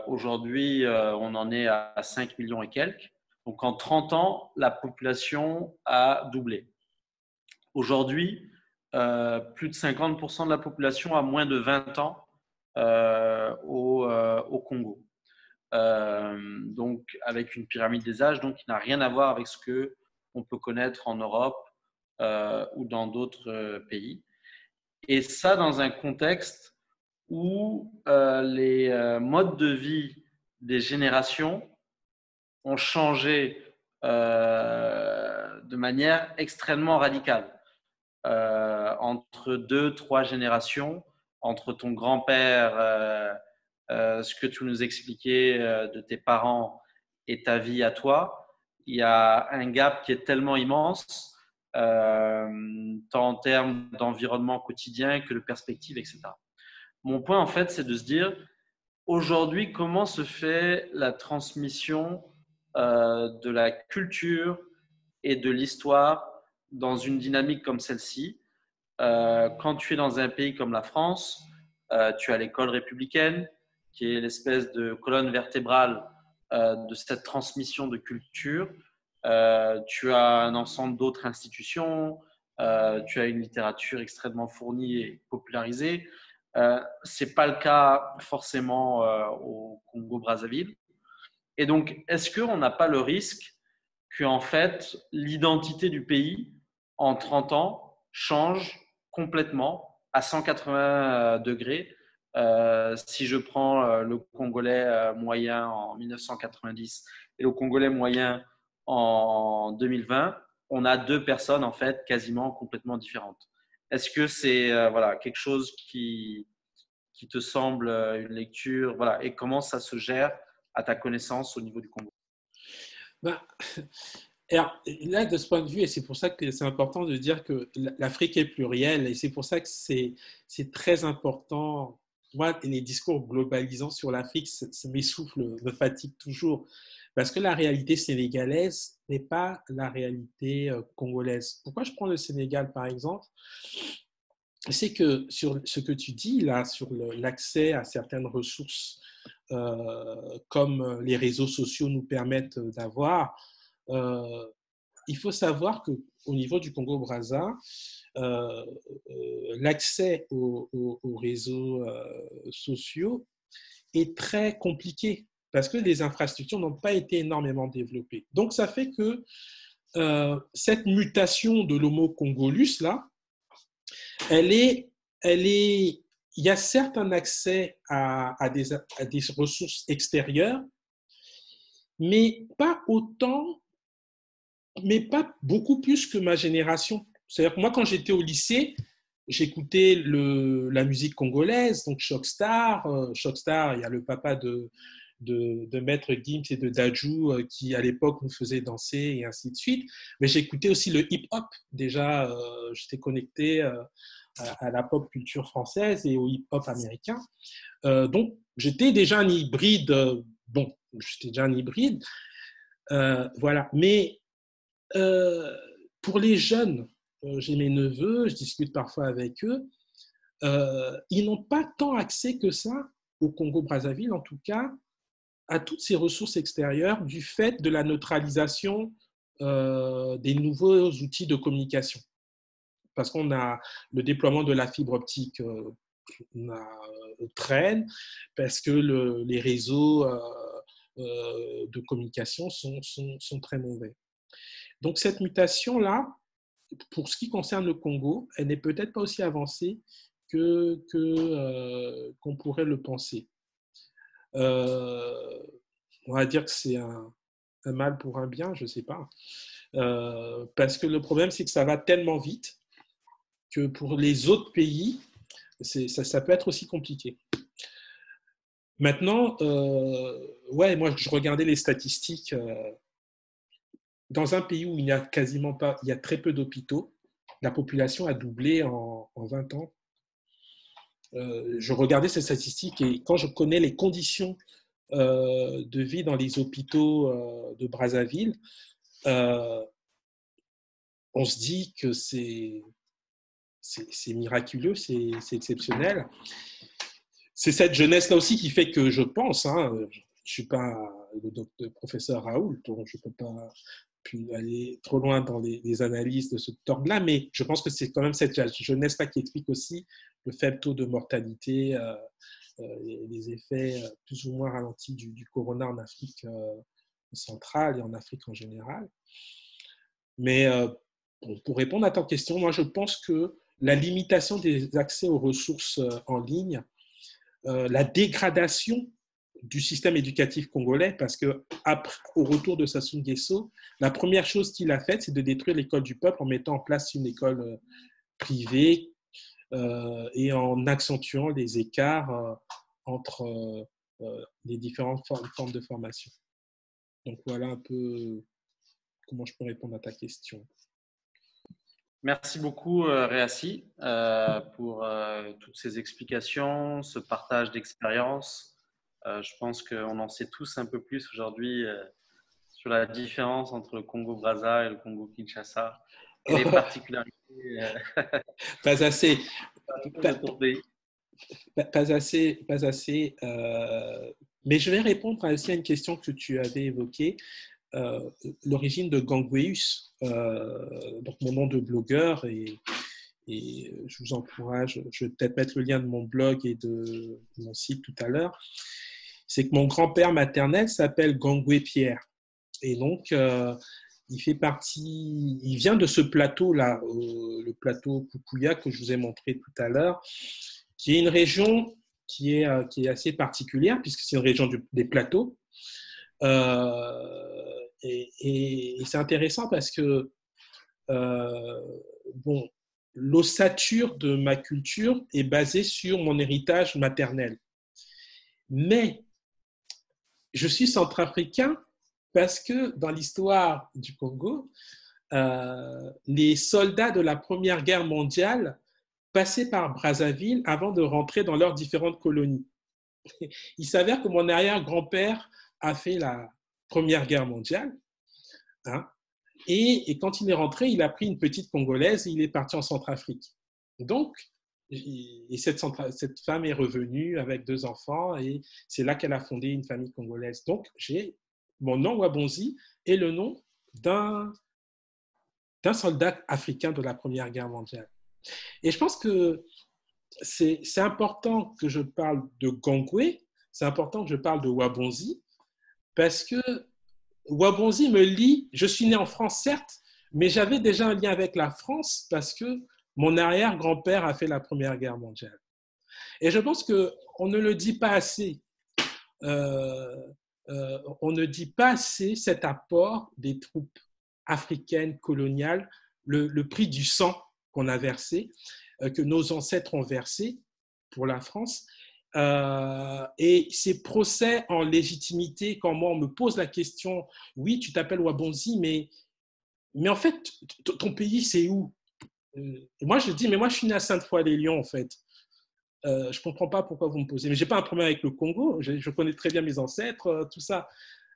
Aujourd'hui, on en est à 5 millions et quelques. Donc, en 30 ans, la population a doublé. Aujourd'hui, plus de 50% de la population a moins de 20 ans au Congo. Donc, avec une pyramide des âges, donc qui n'a rien à voir avec ce qu'on peut connaître en Europe ou dans d'autres pays. Et ça, dans un contexte où les modes de vie des générations ont changé de manière extrêmement radicale. Entre 2-3 générations, entre ton grand-père, ce que tu nous expliquais de tes parents et ta vie à toi, il y a un gap qui est tellement immense, tant en termes d'environnement quotidien que de perspective, etc. Mon point, en fait, c'est de se dire, aujourd'hui, comment se fait la transmission de la culture et de l'histoire dans une dynamique comme celle-ci. Quand tu es dans un pays comme la France, tu as l'école républicaine, qui est l'espèce de colonne vertébrale de cette transmission de culture. Tu as un ensemble d'autres institutions, tu as une littérature extrêmement fournie et popularisée. Ce n'est pas le cas forcément au Congo-Brazzaville. Et donc, est-ce qu'on n'a pas le risque qu'en fait, l'identité du pays, en 30 ans, change complètement à 180 degrés? Si je prends le Congolais moyen en 1990 et le Congolais moyen en 2020, on a deux personnes en fait quasiment complètement différentes. Est-ce que c'est voilà, quelque chose qui te semble une lecture, voilà, et comment ça se gère à ta connaissance au niveau du Congo? Ben, alors, là, de ce point de vue, et c'est pour ça que c'est important de dire que l'Afrique est plurielle, et c'est pour ça que c'est très important. Moi, les discours globalisants sur l'Afrique, ça m'essouffle, me fatigue toujours, parce que la réalité sénégalaise n'est pas la réalité congolaise. Pourquoi je prends le Sénégal, par exemple? C'est que sur ce que tu dis là, sur l'accès à certaines ressources comme les réseaux sociaux nous permettent d'avoir, il faut savoir qu'au niveau du Congo-Brazza, l'accès aux réseaux sociaux est très compliqué parce que les infrastructures n'ont pas été énormément développées. Donc, ça fait que cette mutation de l'homo congolus, là, il y a certes un accès à des ressources extérieures, mais pas autant, mais pas beaucoup plus que ma génération. C'est-à-dire que moi, quand j'étais au lycée, j'écoutais la musique congolaise, donc Shockstar. Shockstar, il y a le papa de Maître Gims et de Dadju qui, à l'époque, nous faisait danser et ainsi de suite. Mais j'écoutais aussi le hip-hop. Déjà, j'étais connecté à la pop culture française et au hip-hop américain. Donc, j'étais déjà un hybride. Voilà. Mais pour les jeunes, j'ai mes neveux, je discute parfois avec eux, ils n'ont pas tant accès que ça au Congo-Brazzaville, en tout cas, à toutes ces ressources extérieures du fait de la neutralisation des nouveaux outils de communication. Parce qu'on a le déploiement de la fibre optique traîne, parce que les réseaux de communication sont très mauvais. Donc cette mutation-là, pour ce qui concerne le Congo, elle n'est peut-être pas aussi avancée qu'on pourrait le penser. On va dire que c'est un mal pour un bien, je ne sais pas. Parce que le problème, c'est que ça va tellement vite que pour les autres pays, ça peut être aussi compliqué. Maintenant, moi, je regardais les statistiques. Dans un pays où il n'y a quasiment pas, il y a très peu d'hôpitaux, la population a doublé en 20 ans. Je regardais ces statistiques et quand je connais les conditions de vie dans les hôpitaux de Brazzaville, on se dit que c'est miraculeux, c'est exceptionnel. C'est cette jeunesse-là aussi qui fait que je pense, je ne suis pas le professeur Raoult, donc je ne peux pas pu aller trop loin dans les analyses de ce ordre-là, mais je pense que c'est quand même cette jeunesse-là qui explique aussi le faible taux de mortalité, les effets plus ou moins ralentis du corona en Afrique centrale et en Afrique en général. Mais bon, pour répondre à ta question, moi je pense que la limitation des accès aux ressources en ligne, la dégradation du système éducatif congolais, parce que après, au retour de Sassou Nguesso, la première chose qu'il a faite, c'est de détruire l'école du peuple en mettant en place une école privée et en accentuant les écarts entre les différentes formes de formation. Donc voilà un peu comment je peux répondre à ta question. Merci beaucoup, Réassi, pour toutes ces explications, ce partage d'expérience. Je pense qu'on en sait tous un peu plus aujourd'hui sur la différence entre le Congo-Brazza et le Congo-Kinshasa et les particularités Pas assez. de ton pays. Pas assez. Mais je vais répondre aussi à une question que tu avais évoquée. L'origine de Gangweus, donc mon nom de blogueur, et je vous encourage, je vais peut-être mettre le lien de mon blog et de mon site tout à l'heure, c'est que mon grand-père maternel s'appelle Gangwe Pierre. Et donc, il vient de ce plateau-là, le plateau Pupuya que je vous ai montré tout à l'heure, qui est une région qui est assez particulière, puisque c'est une région des plateaux. Et c'est intéressant parce que bon, l'ossature de ma culture est basée sur mon héritage maternel. Mais je suis centrafricain parce que dans l'histoire du Congo, les soldats de la Première Guerre mondiale passaient par Brazzaville avant de rentrer dans leurs différentes colonies. Il s'avère que mon arrière-grand-père a fait la Première Guerre mondiale. Hein, et quand il est rentré, il a pris une petite Congolaise et il est parti en Centrafrique. Donc, cette femme est revenue avec 2 enfants et c'est là qu'elle a fondé une famille congolaise. Donc, j'ai mon nom Wabonzi et le nom d'un soldat africain de la Première Guerre mondiale. Et je pense que c'est important que je parle de Gangwe, c'est important que je parle de Wabonzi, parce que Wabonzi me lie, je suis né en France certes, mais j'avais déjà un lien avec la France parce que mon arrière-grand-père a fait la Première Guerre mondiale. Et je pense qu'on ne le dit pas assez. On ne dit pas assez cet apport des troupes africaines coloniales, le prix du sang qu'on a versé, que nos ancêtres ont versé pour la France. Et ces procès en légitimité, quand moi on me pose la question, oui, tu t'appelles Wabonzi, mais en fait, ton pays, c'est où? Et moi, je dis, mais moi, je suis né à Sainte-Foy-les-Lyons, en fait. Je ne comprends pas pourquoi vous me posez. Mais je n'ai pas un problème avec le Congo, je connais très bien mes ancêtres, tout ça.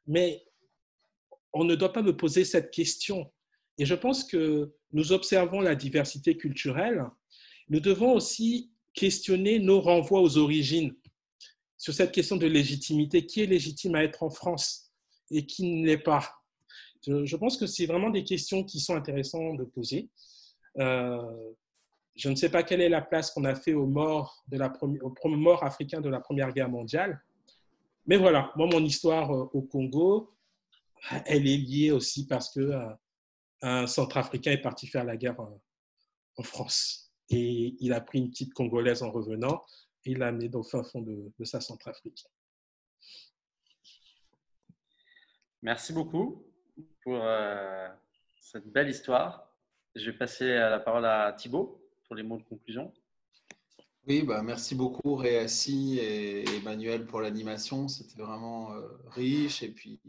Mais on ne doit pas me poser cette question. Et je pense que nous observons la diversité culturelle. Nous devons aussi questionner nos renvois aux origines sur cette question de légitimité. Qui est légitime à être en France et qui ne l'est pas? Je pense que c'est vraiment des questions qui sont intéressantes de poser. Je ne sais pas quelle est la place qu'on a fait aux morts africains de la Première Guerre mondiale. Mais voilà, moi, mon histoire au Congo, elle est liée aussi parce qu'un Centrafricain est parti faire la guerre en France. Et il a pris une petite Congolaise en revenant et il l'a amenée au fin fond de sa Centrafrique. Merci beaucoup pour cette belle histoire. Je vais passer la parole à Thibaut pour les mots de conclusion. Oui, merci beaucoup Réassi et Emmanuel pour l'animation. C'était vraiment riche et puis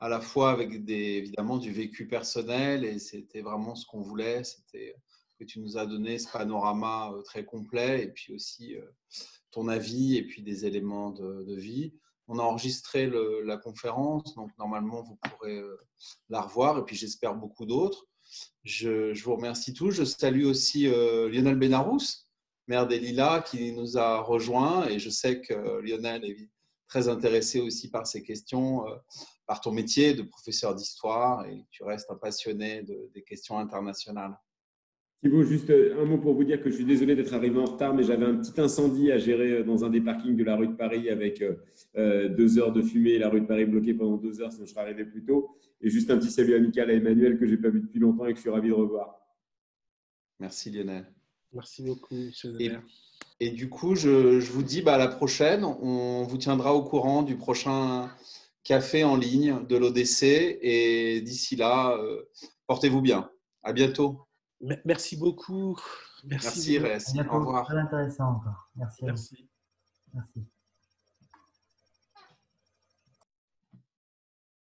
à la fois avec évidemment du vécu personnel et c'était vraiment ce qu'on voulait. C'était que tu nous as donné ce panorama très complet et puis aussi ton avis et puis des éléments de vie. On a enregistré la conférence, donc normalement vous pourrez la revoir et puis j'espère beaucoup d'autres. Je vous remercie tous. Je salue aussi Lionel Benarous, maire des Lilas, qui nous a rejoints et je sais que Lionel très intéressé aussi par ces questions, par ton métier de professeur d'histoire, et tu restes un passionné des questions internationales. Thibaut, juste un mot pour vous dire que je suis désolé d'être arrivé en retard, mais j'avais un petit incendie à gérer dans un des parkings de la rue de Paris avec 2 heures de fumée et la rue de Paris bloquée pendant 2 heures, sinon je serais arrivé plus tôt. Et juste un petit salut amical à Emmanuel que je n'ai pas vu depuis longtemps et que je suis ravi de revoir. Merci Lionel. Merci beaucoup, M. Zener. Et du coup, je vous dis à la prochaine. On vous tiendra au courant du prochain café en ligne de l'ODC. Et d'ici là, portez-vous bien. À bientôt. Merci beaucoup. Merci Réassi. Au revoir. Très intéressant encore. Merci. Merci. Merci.